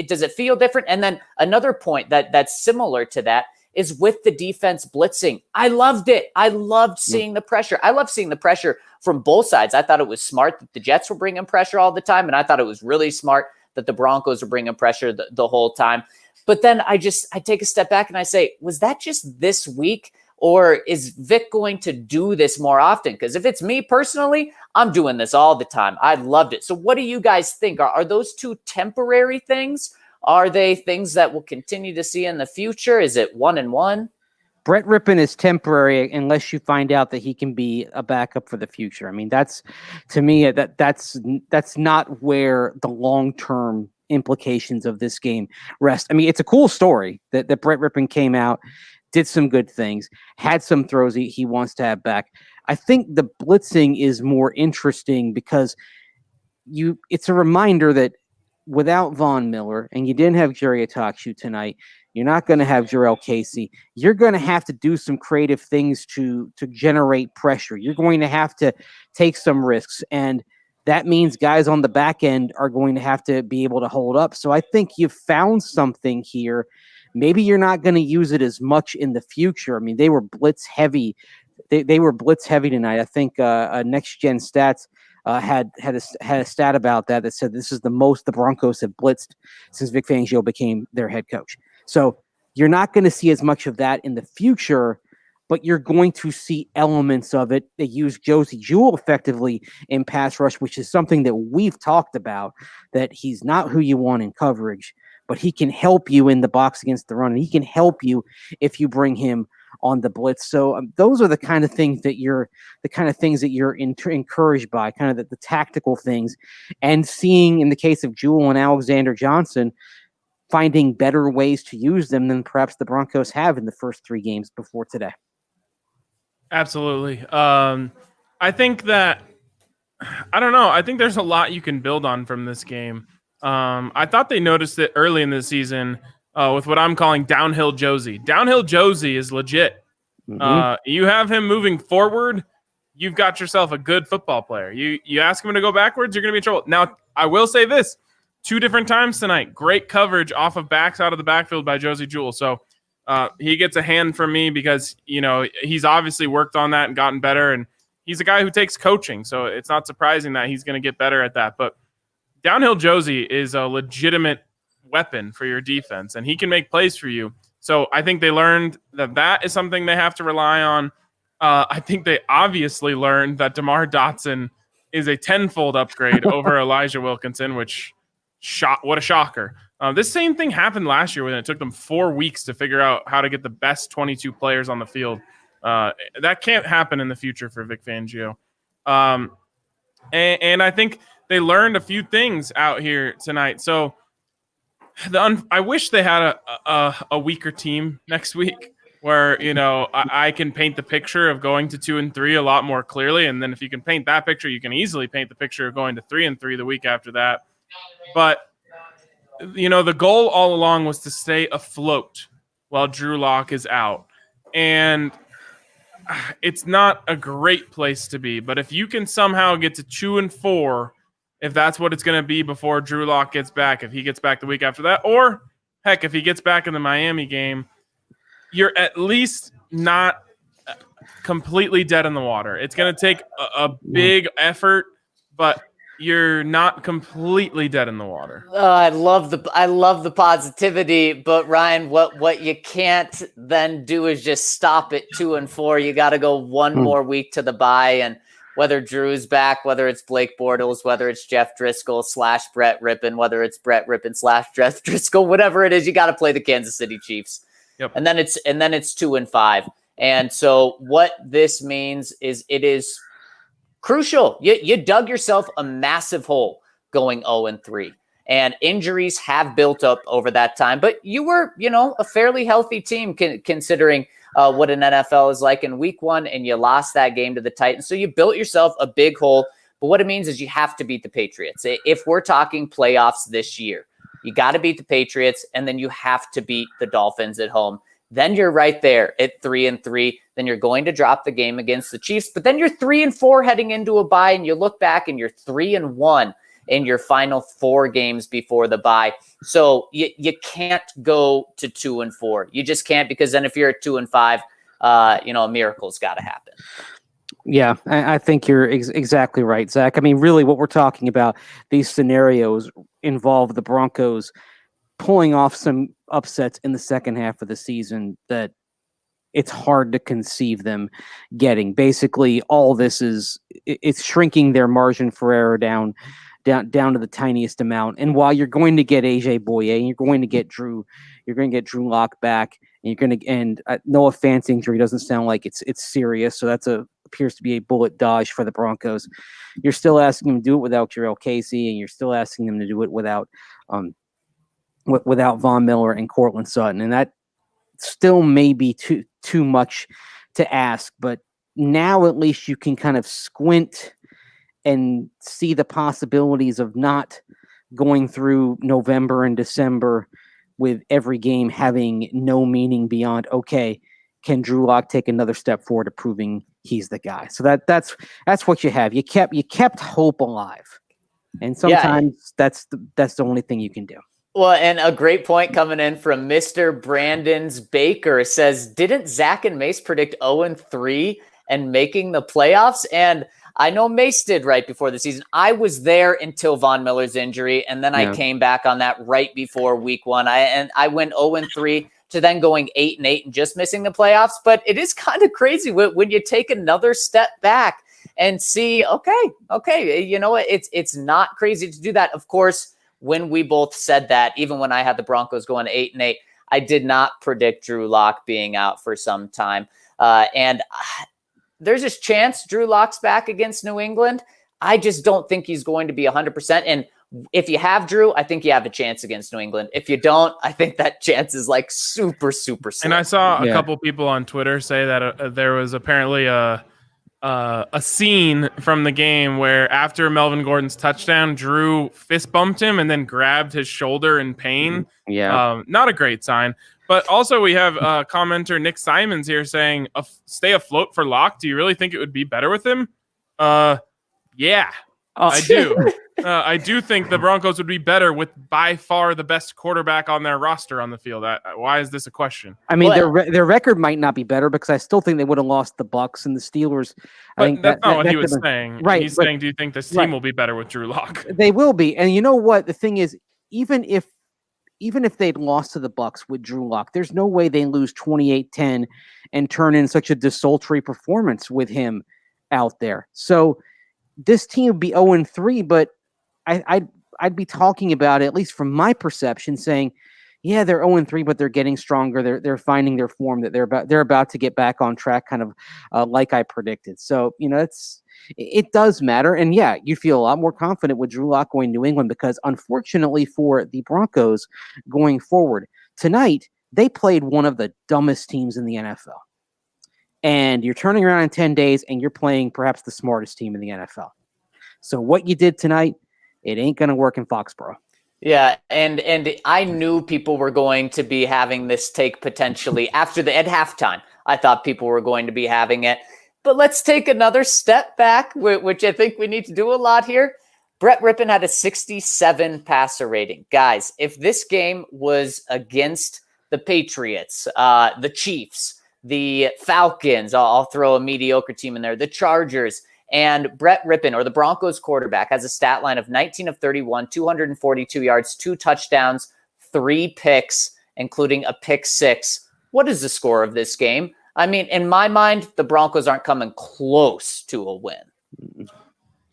does it feel different? And then another point that's similar to that is with the defense blitzing. I loved it. I loved seeing the pressure. I love seeing the pressure from both sides. I thought it was smart that the Jets were bringing pressure all the time, and I thought it was really smart that the Broncos were bringing pressure the whole time. But then I take a step back and I say, was that just this week? Or is Vic going to do this more often? Because if it's me personally, I'm doing this all the time. I loved it. So what do you guys think? Are those two temporary things? Are they things that we'll continue to see in the future? Is it 1-1? Brett Rypien is temporary unless you find out that he can be a backup for the future. I mean, that's, to me, that's not where the long-term implications of this game rest. I mean, it's a cool story that Brett Rypien came out, did some good things, had some throws he wants to have back. I think the blitzing is more interesting because it's a reminder that without Von Miller, and you didn't have Jerry Attack-Shoot tonight, you're not going to have Jarrell Casey. You're going to have to do some creative things to generate pressure. You're going to have to take some risks, and that means guys on the back end are going to have to be able to hold up. So I think you've found something here. Maybe you're not going to use it as much in the future. I mean, they were blitz heavy. They were blitz heavy tonight. I think Next Gen Stats had a stat about that said this is the most the Broncos have blitzed since Vic Fangio became their head coach. So you're not going to see as much of that in the future, but you're going to see elements of it. They use Jeudy effectively in pass rush, which is something that we've talked about, that he's not who you want in coverage, but he can help you in the box against the run, and he can help you if you bring him on the blitz. So those are the kind of things that you're encouraged by, kind of the tactical things, and seeing in the case of Jewell and Alexander Johnson, finding better ways to use them than perhaps the Broncos have in the first 3 games before today. Absolutely. I think that, I don't know. I think there's a lot you can build on from this game. I thought they noticed it early in the season with what I'm calling downhill Jeudy. Downhill Jeudy is legit. You have him moving forward, you've got yourself a good football player. You ask him to go backwards, you're going to be in trouble. Now, I will say this. 2 different times tonight, great coverage off of backs out of the backfield by Josey Jewell. So he gets a hand from me because, you know, he's obviously worked on that and gotten better. And he's a guy who takes coaching. So it's not surprising that he's going to get better at that. But downhill Jeudy is a legitimate weapon for your defense, and he can make plays for you. So I think they learned that is something they have to rely on. I think they obviously learned that DeMar Dotson is a tenfold upgrade over Elijah Wilkinson, which what a shocker. This same thing happened last year when it took them 4 weeks to figure out how to get the best 22 players on the field. That can't happen in the future for Vic Fangio. And I think they learned a few things out here tonight. So I wish they had a weaker team next week where, you know, I can paint the picture of going to 2-3 a lot more clearly. And then if you can paint that picture, you can easily paint the picture of going to 3-3 the week after that. But, you know, the goal all along was to stay afloat while Drew Lock is out. And it's not a great place to be. But if you can somehow get to 2-4, if that's what it's going to be before Drew Lock gets back, if he gets back the week after that, or heck, if he gets back in the Miami game, you're at least not completely dead in the water. It's going to take a big effort, but you're not completely dead in the water. I love the positivity, but Ryan, what you can't then do is just stop at 2-4. You got to go one more week to the bye, and whether Drew's back, whether it's Blake Bortles, whether it's Jeff Driscoll / Brett Rypien, whether it's Brett Rypien / Jeff Driscoll, whatever it is, you got to play the Kansas City Chiefs. Yep. And then it's 2-5. And so what this means is it is crucial. You dug yourself a massive hole going 0-3, and injuries have built up over that time. But you were, a fairly healthy team considering what an NFL is like in week 1, and you lost that game to the Titans. So you built yourself a big hole. But what it means is you have to beat the Patriots. If we're talking playoffs this year, you got to beat the Patriots, and then you have to beat the Dolphins at home. Then you're right there at 3-3. Then you're going to drop the game against the Chiefs. But then you're 3-4 heading into a bye, and you look back and you're 3-1 in your final 4 games before the bye. So you can't go to 2-4. You just can't, because then if you're at 2-5, a miracle's got to happen. Yeah, I think you're exactly right, Zach. I mean, really what we're talking about, these scenarios involve the Broncos pulling off some upsets in the second half of the season that it's hard to conceive them getting. Basically, all this it's shrinking their margin for error down to the tiniest amount. And while you're going to get AJ Boye, and you're going to get Drew Lock back, and Noah Fant's injury doesn't sound like it's serious, so that's appears to be a bullet dodge for the Broncos. You're still asking them to do it without Jarrell Casey, and you're still asking them to do it without Von Miller and Cortland Sutton, and that still may be too much to ask. But now at least you can kind of squint and see the possibilities of not going through November and December with every game having no meaning beyond, okay, can Drew Lock take another step forward to proving he's the guy? So that's what you have. You kept hope alive, and sometimes that's the only thing you can do. Well, and a great point coming in from Mr. Brandon's Baker says, didn't Zach and Mace predict 0-3 and making the playoffs? And I know Mace did right before the season. I was there until Von Miller's injury, and then I came back on that right before week 1. I went 0-3 to then going 8-8 and just missing the playoffs. But it is kind of crazy when you take another step back and see, okay, you know what? It's not crazy to do that. Of course, when we both said that, even when I had the Broncos going 8-8, I did not predict Drew Lock being out for some time. And there's this chance Drew Lock's back against New England. I just don't think he's going to be 100%. And if you have Drew, I think you have a chance against New England. If you don't, I think that chance is like super, super slim. And I saw a couple people on Twitter say that there was apparently a scene from the game where after Melvin Gordon's touchdown, Drew fist bumped him and then grabbed his shoulder in pain. Yeah. Not a great sign. But also we have commenter Nick Simons here saying, stay afloat for Lock. Do you really think it would be better with him? Yeah, I do. I do think the Broncos would be better with by far the best quarterback on their roster on the field. Why is this a question? I mean, their record might not be better because I still think they would have lost the Bucks and the Steelers. But I think that's not what he was saying. Right. He's saying, do you think this team will be better with Drew Lock? They will be. And you know what? The thing is, even if they'd lost to the Bucks with Drew Lock, there's no way they lose 28-10 and turn in such a desultory performance with him out there. So this team would be 0-3, but I'd be talking about it, at least from my perception, saying, yeah, they're 0-3, but they're getting stronger. They're finding their form, that they're about to get back on track, kind of like I predicted. So it does matter, and yeah, you feel a lot more confident with Drew Lock going to New England because, unfortunately for the Broncos going forward tonight, they played one of the dumbest teams in the NFL, and you're turning around in 10 days, and you're playing perhaps the smartest team in the NFL. So what you did tonight, it ain't going to work in Foxborough. Yeah, and I knew people were going to be having this take potentially at halftime. I thought people were going to be having it. But let's take another step back, which I think we need to do a lot here. Brett Rypien had a 67 passer rating. Guys, if this game was against the Patriots, the Chiefs, the Falcons, I'll throw a mediocre team in there, the Chargers, And Brett Rypien, or the Broncos quarterback, has a stat line of 19 of 31, 242 yards, 2 touchdowns, 3 picks, including a pick 6. What is the score of this game? I mean, in my mind, the Broncos aren't coming close to a win.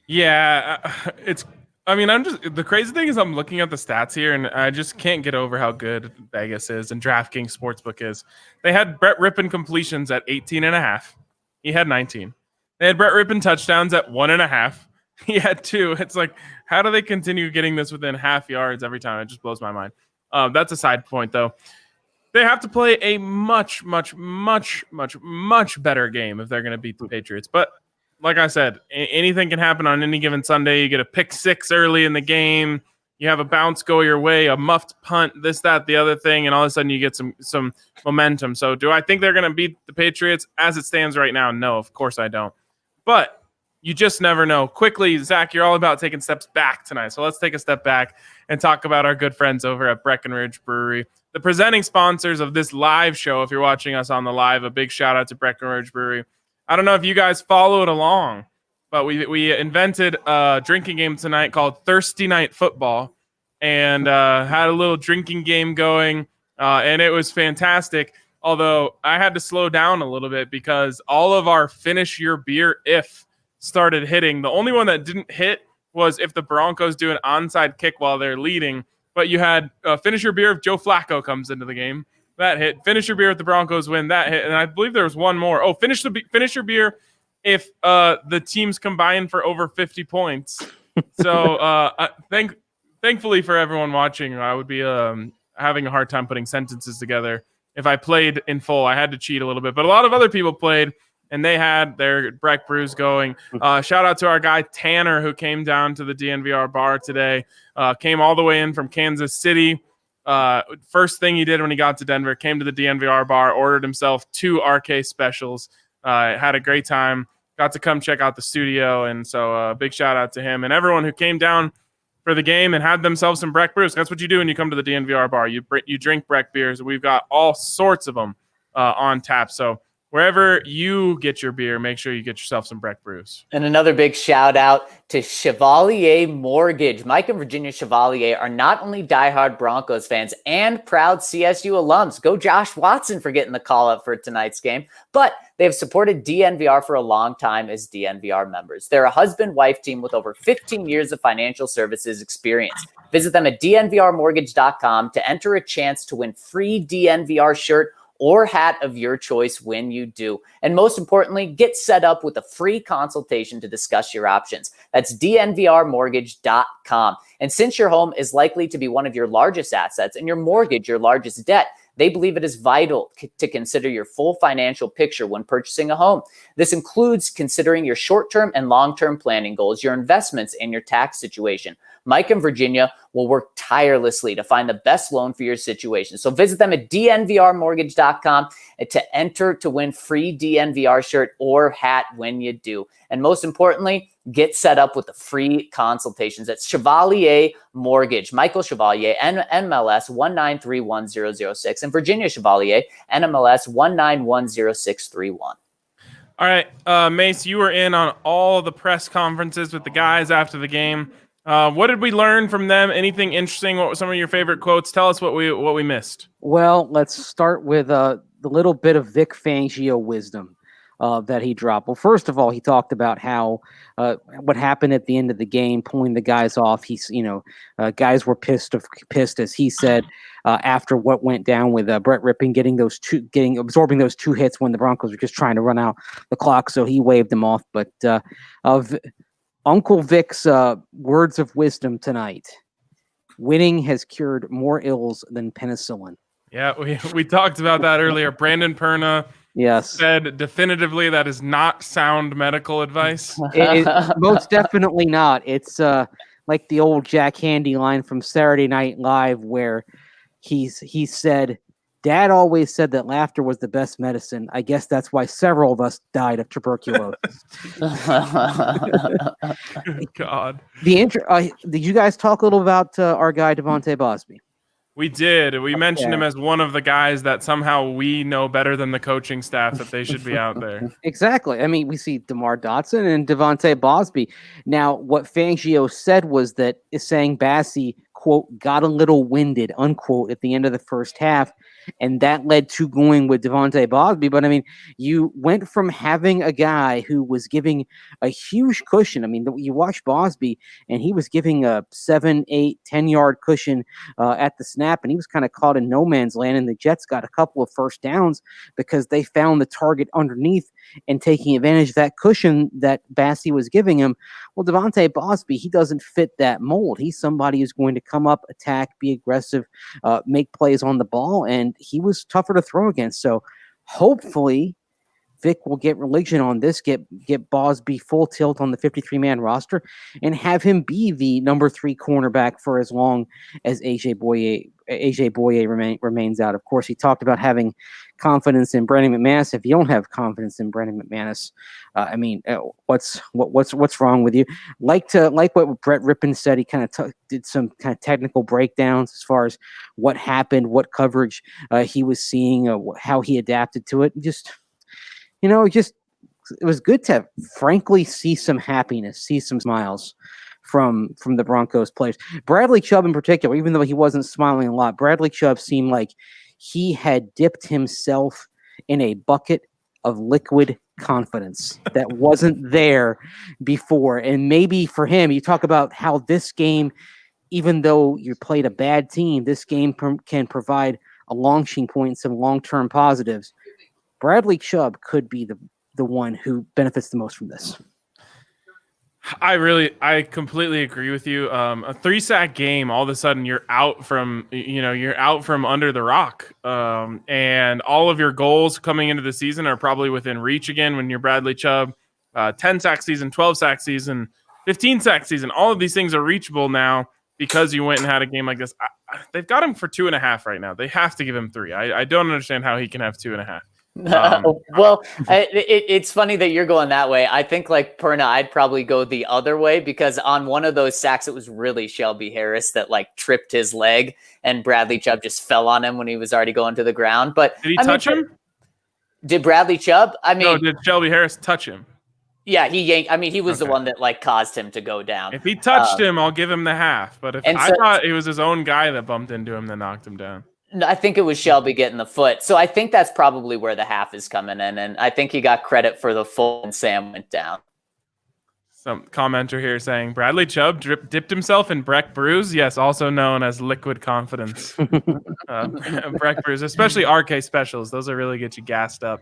Yeah, the crazy thing is I'm looking at the stats here, and I just can't get over how good Vegas is and DraftKings Sportsbook is. They had Brett Rypien completions at 18.5. He had 19. They had Brett Rypien touchdowns at 1.5. He had 2. It's like, how do they continue getting this within half yards every time? It just blows my mind. That's a side point, though. They have to play a much, much, much, much, much better game if they're going to beat the Patriots. But like I said, anything can happen on any given Sunday. You get a pick 6 early in the game. You have a bounce go your way, a muffed punt, this, that, the other thing, and all of a sudden you get some momentum. So do I think they're going to beat the Patriots as it stands right now? No, of course I don't. But you just never know. Quickly, Zach, you're all about taking steps back tonight. So let's take a step back and talk about our good friends over at Breckenridge Brewery, the presenting sponsors of this live show. If you're watching us on the live, a big shout out to Breckenridge Brewery. I don't know if you guys followed along, but we invented a drinking game tonight called Thirsty Night Football, and had a little drinking game going, and it was fantastic. Although I had to slow down a little bit because all of our finish your beer if started hitting. The only one that didn't hit was if the Broncos do an onside kick while they're leading. But you had finish your beer if Joe Flacco comes into the game. That hit. Finish your beer if the Broncos win. That hit. And I believe there was one more. Oh, finish your beer if the teams combine for over 50 points. So thankfully for everyone watching, I would be having a hard time putting sentences together. If I played in full, I had to cheat a little bit. But a lot of other people played, and they had their Breck brews going. Shout out to our guy Tanner, who came down to the DNVR bar today. Came all the way in from Kansas City. First thing he did when he got to Denver, came to the DNVR bar, ordered himself 2 RK specials. Had a great time. Got to come check out the studio, and so big shout out to him and everyone who came down for the game and had themselves some Breck brews. That's what you do when you come to the DNVR bar. You drink Breck beers. We've got all sorts of them on tap. So wherever you get your beer, make sure you get yourself some Breck brews. And another big shout out to Chevalier Mortgage. Mike and Virginia Chevalier are not only diehard Broncos fans and proud CSU alums. Go Josh Watson for getting the call up for tonight's game. But they've supported DNVR for a long time as DNVR members. They're a husband-wife team with over 15 years of financial services experience. Visit them at dnvrmortgage.com to enter a chance to win free DNVR shirt or hat of your choice when you do. And most importantly, get set up with a free consultation to discuss your options. That's dnvrmortgage.com. And since your home is likely to be one of your largest assets and your mortgage your largest debt, they believe it is vital to consider your full financial picture when purchasing a home. This includes considering your short-term and long-term planning goals, your investments, and your tax situation. Mike and Virginia will work tirelessly to find the best loan for your situation. So visit them at dnvrmortgage.com to enter to win free DNVR shirt or hat when you do. And most importantly, get set up with the free consultations. That's Chevalier Mortgage. Michael Chevalier, NMLS 1931006, and Virginia Chevalier, NMLS 1910631. All right, Mace, you were in on all the press conferences with the guys after the game. What did we learn from them? Anything interesting? What were some of your favorite quotes? Tell us what we missed. Well, let's start with the little bit of Vic Fangio wisdom that he dropped. Well, first of all, he talked about how what happened at the end of the game, pulling the guys off. Guys were pissed, as he said, after what went down with Brett Rypien absorbing those 2 hits when the Broncos were just trying to run out the clock. So he waved them off. But Uncle Vic's words of wisdom tonight: winning has cured more ills than penicillin. Yeah, we talked about that earlier. Brandon Perna said definitively that is not sound medical advice. Most definitely not. It's like the old Jack Handy line from Saturday Night Live where he said, "Dad always said that laughter was the best medicine. I guess that's why several of us died of tuberculosis." God. Did you guys talk a little about our guy Devontae Bosby? We did. We mentioned Okay. him as one of the guys that somehow we know better than the coaching staff that they should be out there. Exactly. I mean, we see DeMar Dotson and Devontae Bosby. Now, what Fangio said was that saying Bassie, quote, got a little winded, unquote, at the end of the first half. And that led to going with Devontae Bosby. But I mean, you went from having a guy who was giving a huge cushion. I mean, you watch Bosby, and he was giving a 7, 8, 10-yard cushion at the snap, and he was kind of caught in no man's land. And the Jets got a couple of first downs because they found the target underneath and taking advantage of that cushion that Bassie was giving him. Well, Devontae Bosby, he doesn't fit that mold. He's somebody who's going to come up, attack, be aggressive, make plays on the ball, and he was tougher to throw against. So hopefully Vic will get religion on this, get Bosby full tilt on the 53-man roster, and have him be the number 3 cornerback for as long as AJ Boye remains out. Of course, he talked about having confidence in Brandon McManus. If you don't have confidence in Brandon McManus, I mean, what's wrong with you? Like what Brett Rypien said, he kind of did some kind of technical breakdowns as far as what happened, what coverage he was seeing, how he adapted to it. It was good to frankly see some happiness, see some smiles from the Broncos players. Bradley Chubb in particular, even though he wasn't smiling a lot, Bradley Chubb seemed like he had dipped himself in a bucket of liquid confidence that wasn't there before. And maybe for him, you talk about how this game, even though you played a bad team, this game can provide a launching point, some long-term positives. Bradley Chubb could be the one who benefits the most from this. I completely agree with you. A 3-sack game, all of a sudden you're out from under the rock. And all of your goals coming into the season are probably within reach again when you're Bradley Chubb. 10-sack season, 12-sack season, 15-sack season. All of these things are reachable now because you went and had a game like this. They've got him for 2.5 right now. They have to give him 3. I don't understand how he can have 2.5. It's funny that you're going that way. I think like Perna, I'd probably go the other way because on one of those sacks, it was really Shelby Harris that like tripped his leg and Bradley Chubb just fell on him when he was already going to the ground. But did he touch him? Did Bradley Chubb? No, did Shelby Harris touch him? Yeah, he yanked. I mean, he was the one that like caused him to go down. If he touched him, I'll give him the half. But if I thought it was his own guy that bumped into him that knocked him down. I think it was Shelby getting the foot. So I think that's probably where the half is coming in. And I think he got credit for the full and Sam went down. Some commenter here saying Bradley Chubb dipped himself in Breck Brews. Yes, also known as liquid confidence. Breck Brews, especially RK specials. Those are really get you gassed up.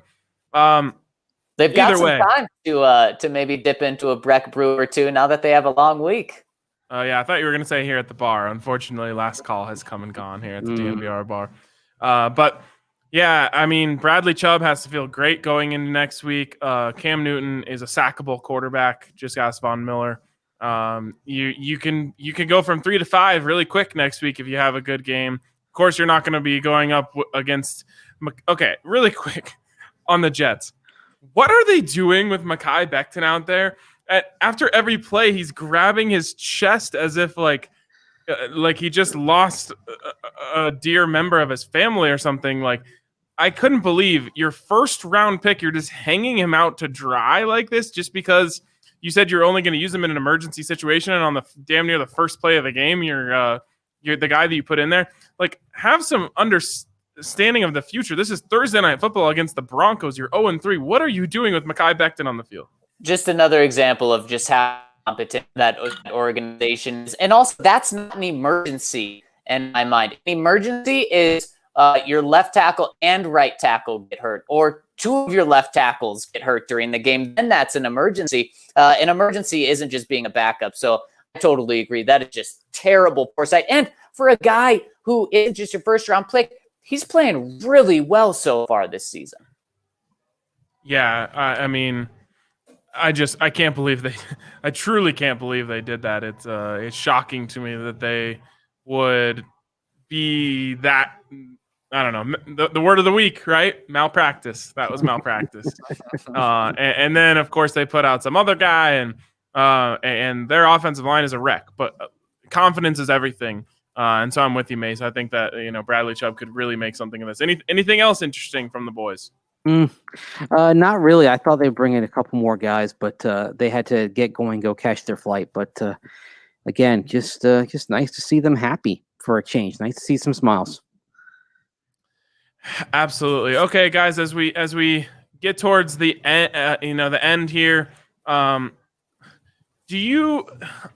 They've got some time to maybe dip into a Breck Brew or two now that they have a long week. Yeah, I thought you were going to say here at the bar. Unfortunately, last call has come and gone here at the DNVR bar. But, yeah, I mean, Bradley Chubb has to feel great going into next week. Cam Newton is a sackable quarterback. Just asked Von Miller. You can go from 3 to 5 really quick next week if you have a good game. Of course, you're not going to be going up against – okay, really quick on the Jets. What are they doing with Mekhi Becton out there? After every play, he's grabbing his chest as if like he just lost a dear member of his family or something. Like, I couldn't believe your first round pick. You're just hanging him out to dry like this just because you said you're only going to use him in an emergency situation. And on the damn near the first play of the game, you're the guy that you put in there. Like, have some understanding of the future. This is Thursday Night Football against the Broncos. You're 0-3. What are you doing with Mekhi Becton on the field? Just another example of just how competent that organization is. And also, that's not an emergency in my mind. An emergency is your left tackle and right tackle get hurt, or 2 of your left tackles get hurt during the game. Then that's an emergency. An emergency isn't just being a backup. So I totally agree. That is just terrible foresight. And for a guy who isn't just your first-round pick, he's playing really well so far this season. Yeah, I mean... I can't believe I truly can't believe they did that. It's shocking to me that they would be that, I don't know, the word of the week, right? Malpractice. That was malpractice. and then of course they put out some other guy and their offensive line is a wreck, but confidence is everything. And so I'm with you, Mace. I think that Bradley Chubb could really make something of this. Anything else interesting from the boys? Not really. I thought they'd bring in a couple more guys, but they had to get going, go catch their flight. But again, just nice to see them happy for a change. Nice to see some smiles. Absolutely. Okay, guys, as we get towards the end, the end here, I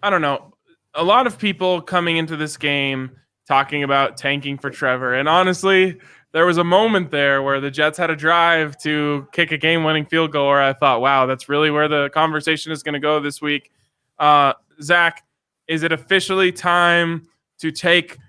don't know, a lot of people coming into this game talking about tanking for Trevor, and honestly, there was a moment there where the Jets had a drive to kick a game-winning field goal where I thought, wow, that's really where the conversation is going to go this week. Zach, is it officially time to tank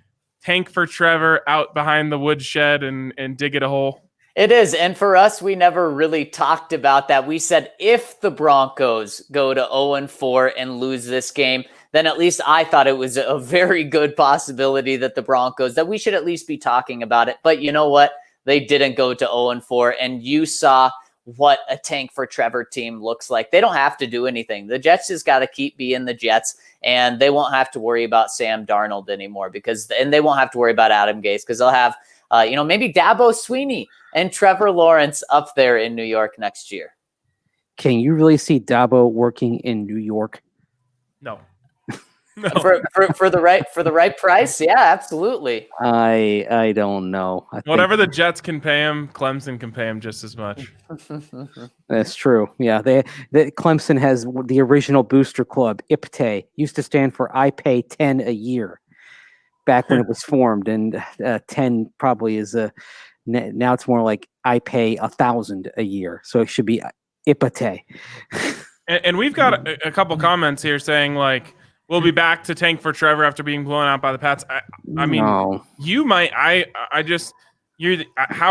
for Trevor out behind the woodshed and dig it a hole? It is. And for us, we never really talked about that. We said if the Broncos go to 0-4 and lose this game, then at least I thought it was a very good possibility that that we should at least be talking about it. But you know what? They didn't go to 0-4, and you saw what a tank for Trevor team looks like. They don't have to do anything. The Jets just got to keep being the Jets, and they won't have to worry about Sam Darnold anymore and they won't have to worry about Adam Gase because they'll have, maybe Dabo Sweeney and Trevor Lawrence up there in New York next year. Can you really see Dabo working in New York? No. No. For the right price, yeah, absolutely. I don't know. Whatever the Jets can pay him, Clemson can pay him just as much. That's true. Yeah, Clemson has the original booster club, IPTAY, used to stand for I pay 10 a year back when it was formed, and 10 probably is now it's more like I pay 1,000 a year, so it should be IPTAY. And we've got a couple comments here saying like, we'll be back to tank for Trevor after being blown out by the Pats. I mean, no. You might. How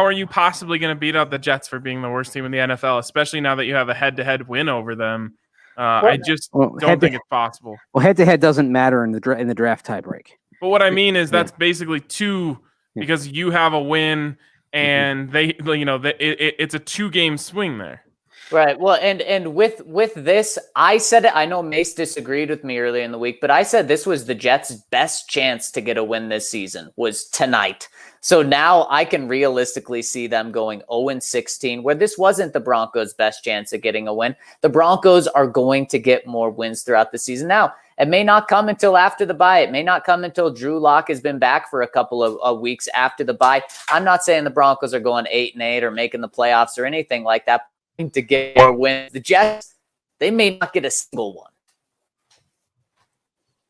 are you possibly going to beat out the Jets for being the worst team in the NFL, especially now that you have a head-to-head win over them? I just don't think it's possible. Well, head-to-head doesn't matter in the draft tiebreak. But what I mean is that's basically two, because you have a win and it's a 2-game swing there. Right. Well, and with this, I said it. I know Mace disagreed with me earlier in the week, but I said this was the Jets' best chance to get a win this season was tonight. So now I can realistically see them going 0-16, where this wasn't the Broncos' best chance of getting a win. The Broncos are going to get more wins throughout the season. Now, it may not come until after the bye. It may not come until Drew Lock has been back for a couple of weeks after the bye. I'm not saying the Broncos are going 8-8 or making the playoffs or anything like that. To get more wins. The Jets, they may not get a single one.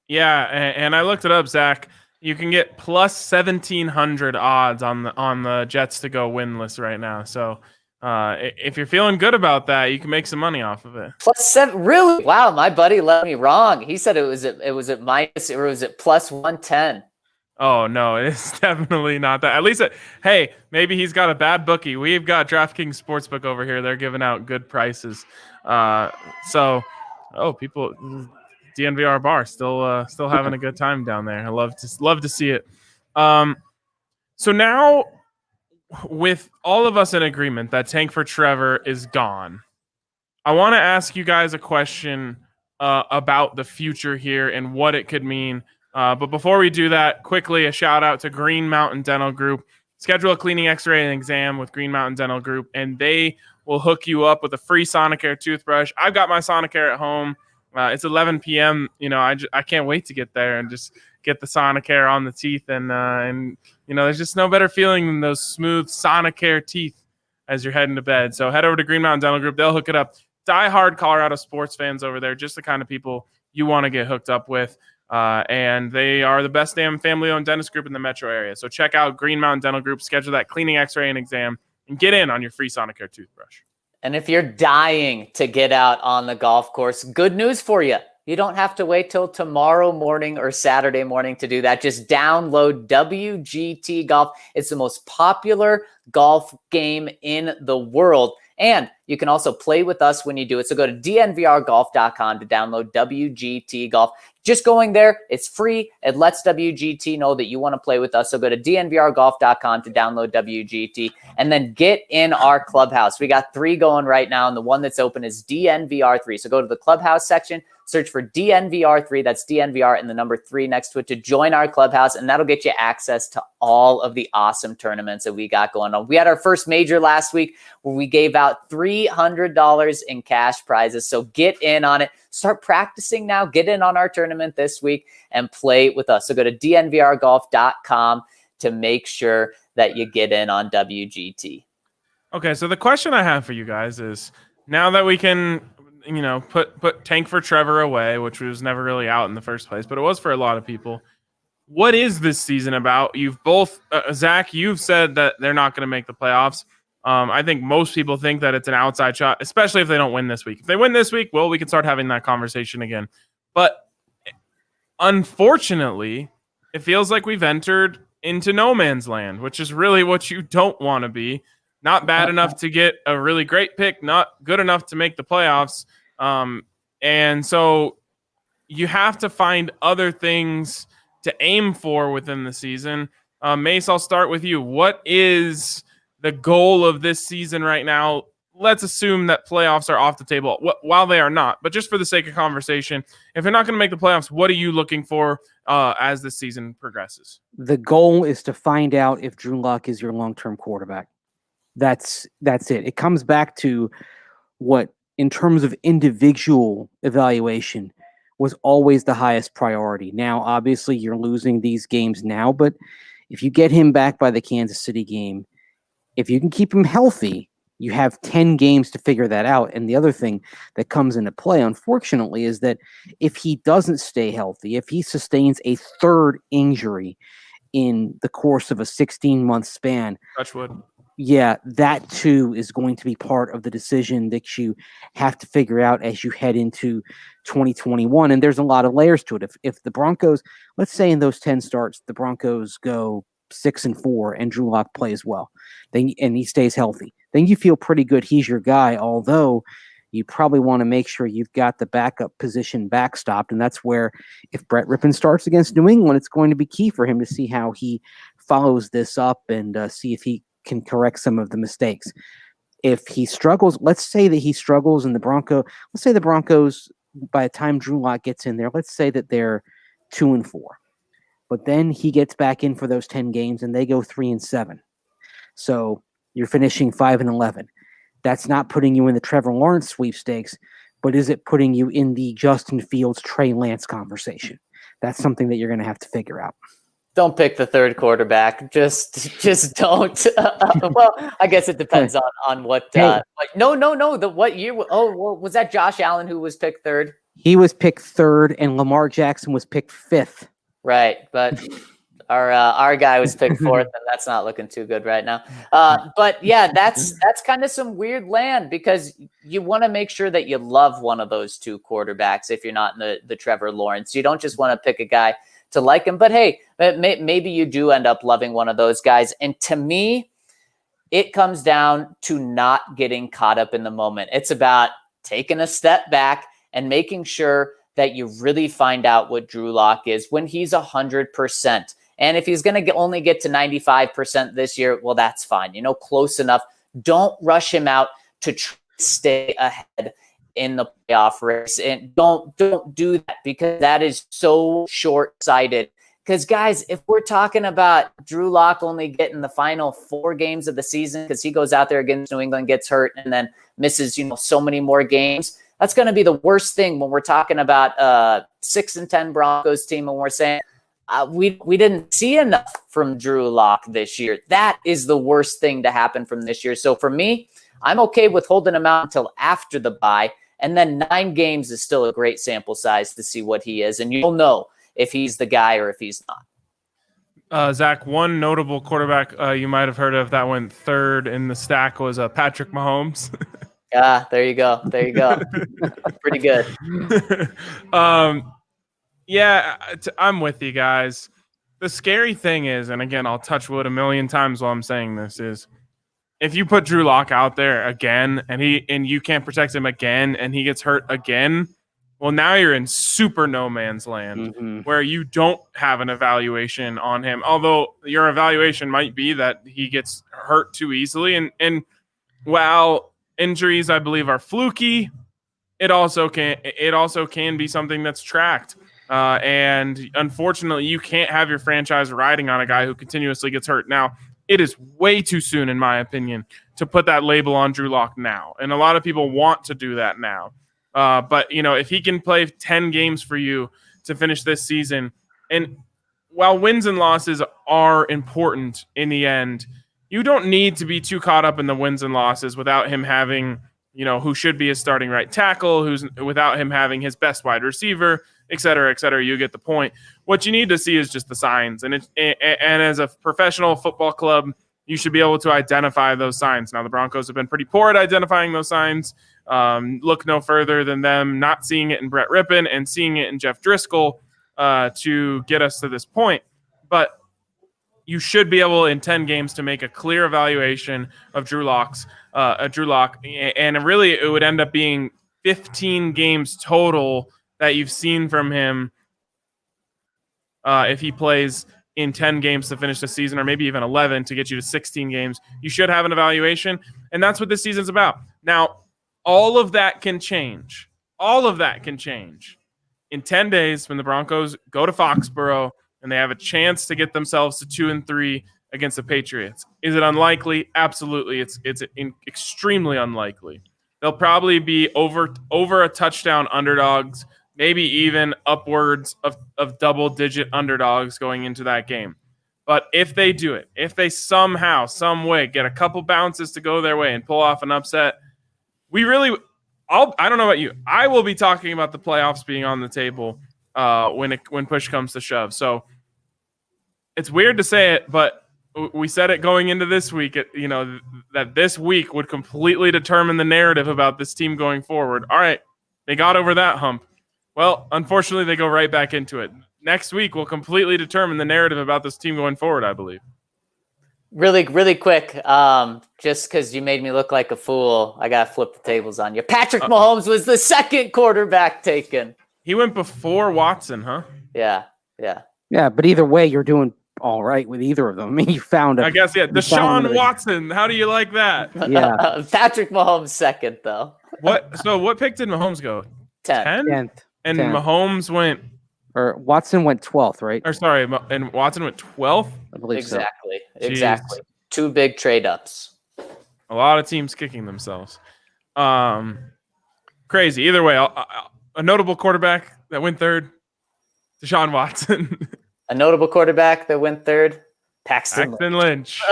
Yeah, and I looked it up, Zach. You can get plus 1,700 odds on the Jets to go winless right now. So if you're feeling good about that, you can make some money off of it. +7, really? Wow, my buddy led me wrong. He said it was at minus, or was it plus 110? Oh, no, it's definitely not that. At least, hey, maybe he's got a bad bookie. We've got DraftKings Sportsbook over here. They're giving out good prices. People, DNVR bar still having a good time down there. I love to see it. So now, with all of us in agreement that tank for Trevor is gone, I want to ask you guys a question about the future here and what it could mean. But before we do that, quickly, a shout out to Green Mountain Dental Group. Schedule a cleaning, x-ray, and exam with Green Mountain Dental Group, and they will hook you up with a free Sonicare toothbrush. I've got my Sonicare at home. It's 11 p.m. I can't wait to get there and just get the Sonicare on the teeth. And there's just no better feeling than those smooth Sonicare teeth as you're heading to bed. So head over to Green Mountain Dental Group. They'll hook it up. Die-hard Colorado sports fans over there, just the kind of people you want to get hooked up with. And they are the best damn family-owned dentist group in the metro area. So check out Green Mountain Dental Group, schedule that cleaning, x-ray, and exam, and get in on your free Sonicare toothbrush. And if you're dying to get out on the golf course, good news for you. You don't have to wait till tomorrow morning or Saturday morning to do that. Just download WGT Golf. It's the most popular golf game in the world. And You can also play with us when you do it. So go to dnvrgolf.com to download WGT Golf. Just going there, it's free. It lets WGT know that you want to play with us. So go to dnvrgolf.com to download WGT and then get in our clubhouse. We got 3 going right now, and the one that's open is DNVR3. So go to the clubhouse section, search for DNVR3. That's DNVR and the number 3 next to it to join our clubhouse, and that'll get you access to all of the awesome tournaments that we got going on. We had our first major last week where we gave out $300 in cash prizes. So get in on it. Start practicing now. Get in on our tournament this week and play with us. So go to dnvrgolf.com to make sure that you get in on WGT. Okay, so the question I have for you guys is, now that we can, put Tank for Trevor away, which was never really out in the first place, but it was for a lot of people. What is this season about? You've both, Zach, you've said that they're not going to make the playoffs. I think most people think that it's an outside shot, especially if they don't win this week. If they win this week, well, we can start having that conversation again. But unfortunately, it feels like we've entered into no man's land, which is really what you don't want to be. Not bad enough to get a really great pick, not good enough to make the playoffs. And so you have to find other things to aim for within the season. Mace, I'll start with you. What is the goal of this season right now? Let's assume that playoffs are off the table, while they are not. But just for the sake of conversation, if they're not going to make the playoffs, what are you looking for as the season progresses? The goal is to find out if Drew Lock is your long-term quarterback. That's it. It comes back to what, in terms of individual evaluation, was always the highest priority. Now, obviously, you're losing these games now, but if you get him back by the Kansas City game, if you can keep him healthy, you have 10 games to figure that out. And the other thing that comes into play, unfortunately, is that if he doesn't stay healthy, if he sustains a third injury in the course of a 16-month span, touch wood. Yeah, that too is going to be part of the decision that you have to figure out as you head into 2021. And there's a lot of layers to it. If the Broncos, let's say in those 10 starts, the Broncos go 6-4 and Drew Lock plays well, and he stays healthy, then you feel pretty good he's your guy, although you probably want to make sure you've got the backup position backstopped. And that's where, if Brett Rypien starts against New England, it's going to be key for him to see how he follows this up and see if he can correct some of the mistakes. If he struggles, let's say that he struggles and let's say the Broncos, by the time Drew Lock gets in there, let's say that they're 2-4. But then he gets back in for those 10 games and they go 3-7. So you're finishing 5-11. That's not putting you in the Trevor Lawrence sweepstakes, but is it putting you in the Justin Fields, Trey Lance conversation? That's something that you're going to have to figure out. Don't pick the third quarterback. Just don't. Well, I guess it depends on what. No. What year? Oh, well, was that Josh Allen who was picked third? He was picked third, and Lamar Jackson was picked fifth. Right, but our guy was picked fourth, and that's not looking too good right now. But yeah, that's kind of some weird land, because you want to make sure that you love one of those two quarterbacks if you're not in the Trevor Lawrence. You don't just want to pick a guy to like him, but hey, maybe you do end up loving one of those guys. And to me, it comes down to not getting caught up in the moment. It's about taking a step back and making sure that you really find out what Drew Lock is when he's 100%. And if he's going to only get to 95% this year, well, that's fine. Close enough. Don't rush him out to stay ahead in the playoff race, and don't do that, because that is so short-sighted. Because guys, if we're talking about Drew Lock only getting the final 4 games of the season because he goes out there against New England, gets hurt, and then misses so many more games, that's going to be the worst thing when we're talking about 6-10 Broncos team, and we're saying we didn't see enough from Drew Lock this year. That is the worst thing to happen from this year. So for me, I'm okay with holding him out until after the bye. And then 9 games is still a great sample size to see what he is. And you'll know if he's the guy or if he's not. Zach, one notable quarterback you might have heard of that went third in the stack was Patrick Mahomes. There you go. Pretty good. Yeah, I'm with you guys. The scary thing is, and again, I'll touch wood a million times while I'm saying this, is if you put Drew Lock out there again and you can't protect him again and he gets hurt again, well, now you're in super no man's land where you don't have an evaluation on him. Although your evaluation might be that he gets hurt too easily. And while injuries, I believe, are fluky, it also can be something that's tracked. And unfortunately, you can't have your franchise riding on a guy who continuously gets hurt. Now, it is way too soon, in my opinion, to put that label on Drew Lock now. And a lot of people want to do that now. But, if he can play 10 games for you to finish this season, and while wins and losses are important in the end, you don't need to be too caught up in the wins and losses without him having, who should be his starting right tackle, without him having his best wide receiver, et cetera, et cetera. You get the point. What you need to see is just the signs. And as a professional football club, you should be able to identify those signs. Now, the Broncos have been pretty poor at identifying those signs. Look no further than them not seeing it in Brett Rypien and seeing it in Jeff Driscoll to get us to this point. But you should be able in 10 games to make a clear evaluation of Drew Lock. And really, it would end up being 15 games total that you've seen from him if he plays in 10 games to finish the season, or maybe even 11 to get you to 16 games. You should have an evaluation, and that's what this season's about. Now, all of that can change. All of that can change in 10 days when the Broncos go to Foxborough and they have a chance to get themselves to 2-3 against the Patriots. Is it unlikely? Absolutely. It's extremely unlikely. They'll probably be over a touchdown underdogs, maybe even upwards of double-digit underdogs going into that game. But if they do it, if they somehow, some way get a couple bounces to go their way and pull off an upset, I don't know about you. I will be talking about the playoffs being on the table when push comes to shove. So it's weird to say it, but we said it going into this week, that this week would completely determine the narrative about this team going forward. All right, they got over that hump. Well, unfortunately, they go right back into it. Next week will completely determine the narrative about this team going forward, I believe. Really, really quick, just because you made me look like a fool, I got to flip the tables on you. Patrick Mahomes was the second quarterback taken. He went before Watson, huh? Yeah. Yeah, but either way, you're doing all right with either of them. I mean, you found I guess, yeah. Deshaun Watson. How do you like that? Yeah. Patrick Mahomes second, though. What pick did Mahomes go? 10? 10th. And 10th. Mahomes went... Or Watson went 12th, right? Or sorry, and Watson went 12th? I believe Exactly. So. Exactly. Two big trade-ups. A lot of teams kicking themselves. Crazy. Either way, a notable quarterback that went third, Deshaun Watson. A notable quarterback that went third, Paxton Lynch.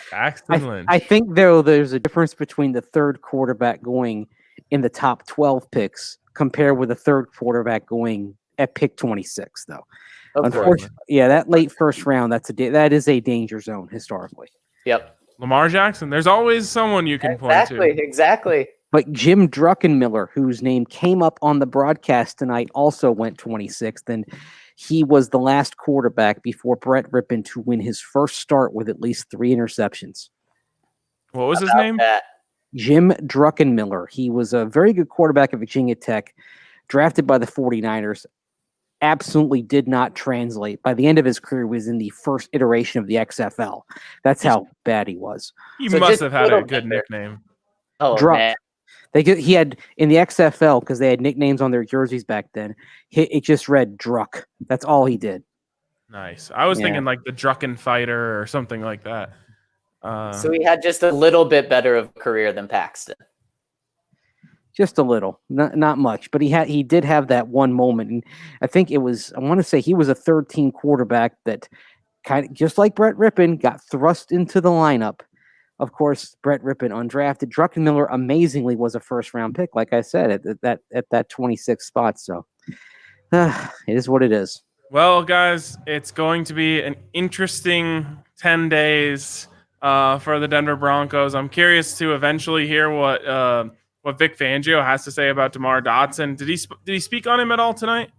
Paxton Lynch. I think, though, there's a difference between the third quarterback going in the top 12 picks compared with the third quarterback going at pick 26, though. Unfortunately, yeah, that late first round, that is a danger zone historically. Yep. Lamar Jackson. There's always someone you can point to. Exactly. But Jim Druckenmiller, whose name came up on the broadcast tonight, also went 26th, and he was the last quarterback before Brett Rypien to win his first start with at least 3 interceptions. What was his name? Jim Druckenmiller. He was a very good quarterback at Virginia Tech, drafted by the 49ers. Absolutely did not translate. By the end of his career, he was in the first iteration of the XFL. That's how bad he was. He must have had a good nickname. Oh, Druck. man. He had in the XFL, because they had nicknames on their jerseys back then. It just read Druck. That's all he did. Nice. I was thinking like the Drucken Fighter or something like that. So he had just a little bit better of a career than Paxton. Just a little, not much, but he did have that one moment, and I think I want to say he was a third-team quarterback that kind of just like Brett Rypien got thrust into the lineup. Of course, Brett Rypien undrafted. Druckenmiller amazingly was a first-round pick, like I said, at that 26th spot. So it is what it is. Well, guys, it's going to be an interesting 10 days for the Denver Broncos. I'm curious to eventually hear what Vic Fangio has to say about DeMar Dotson. Did he speak on him at all tonight?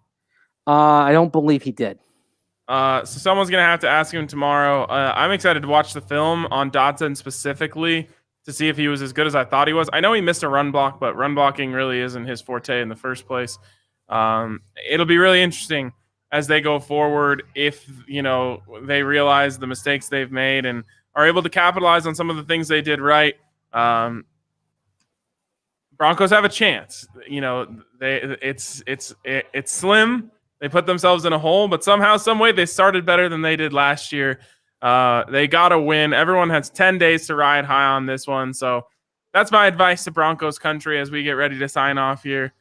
I don't believe he did. So someone's going to have to ask him tomorrow. I'm excited to watch the film on Dotson specifically to see if he was as good as I thought he was. I know he missed a run block, but run blocking really isn't his forte in the first place. It'll be really interesting as they go forward if, they realize the mistakes they've made and are able to capitalize on some of the things they did right. Broncos have a chance. It's slim. They put themselves in a hole, but somehow, some way, they started better than they did last year. They got to win. Everyone has 10 days to ride high on this one. So that's my advice to Broncos country as we get ready to sign off here.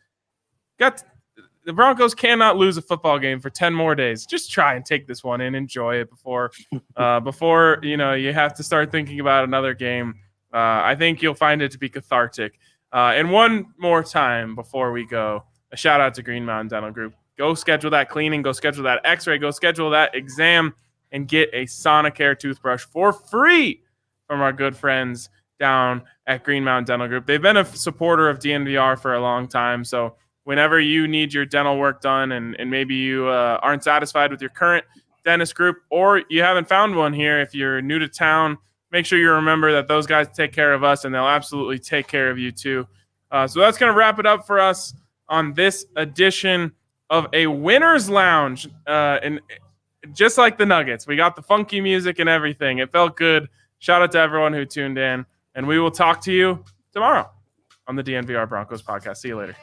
The Broncos cannot lose a football game for 10 more days. Just try and take this one and enjoy it before you have to start thinking about another game. I think you'll find it to be cathartic. And one more time before we go, a shout out to Green Mountain Dental Group. Go schedule that cleaning, go schedule that x-ray, go schedule that exam, and get a Sonicare toothbrush for free from our good friends down at Green Mountain Dental Group. They've been a supporter of DNVR for a long time, so whenever you need your dental work done and maybe you aren't satisfied with your current dentist group or you haven't found one here, if you're new to town, make sure you remember that those guys take care of us and they'll absolutely take care of you too. So that's going to wrap it up for us on this edition of a Winner's Lounge. And just like the Nuggets, we got the funky music and everything. It felt good. Shout out to everyone who tuned in, and we will talk to you tomorrow on the DNVR Broncos podcast. See you later.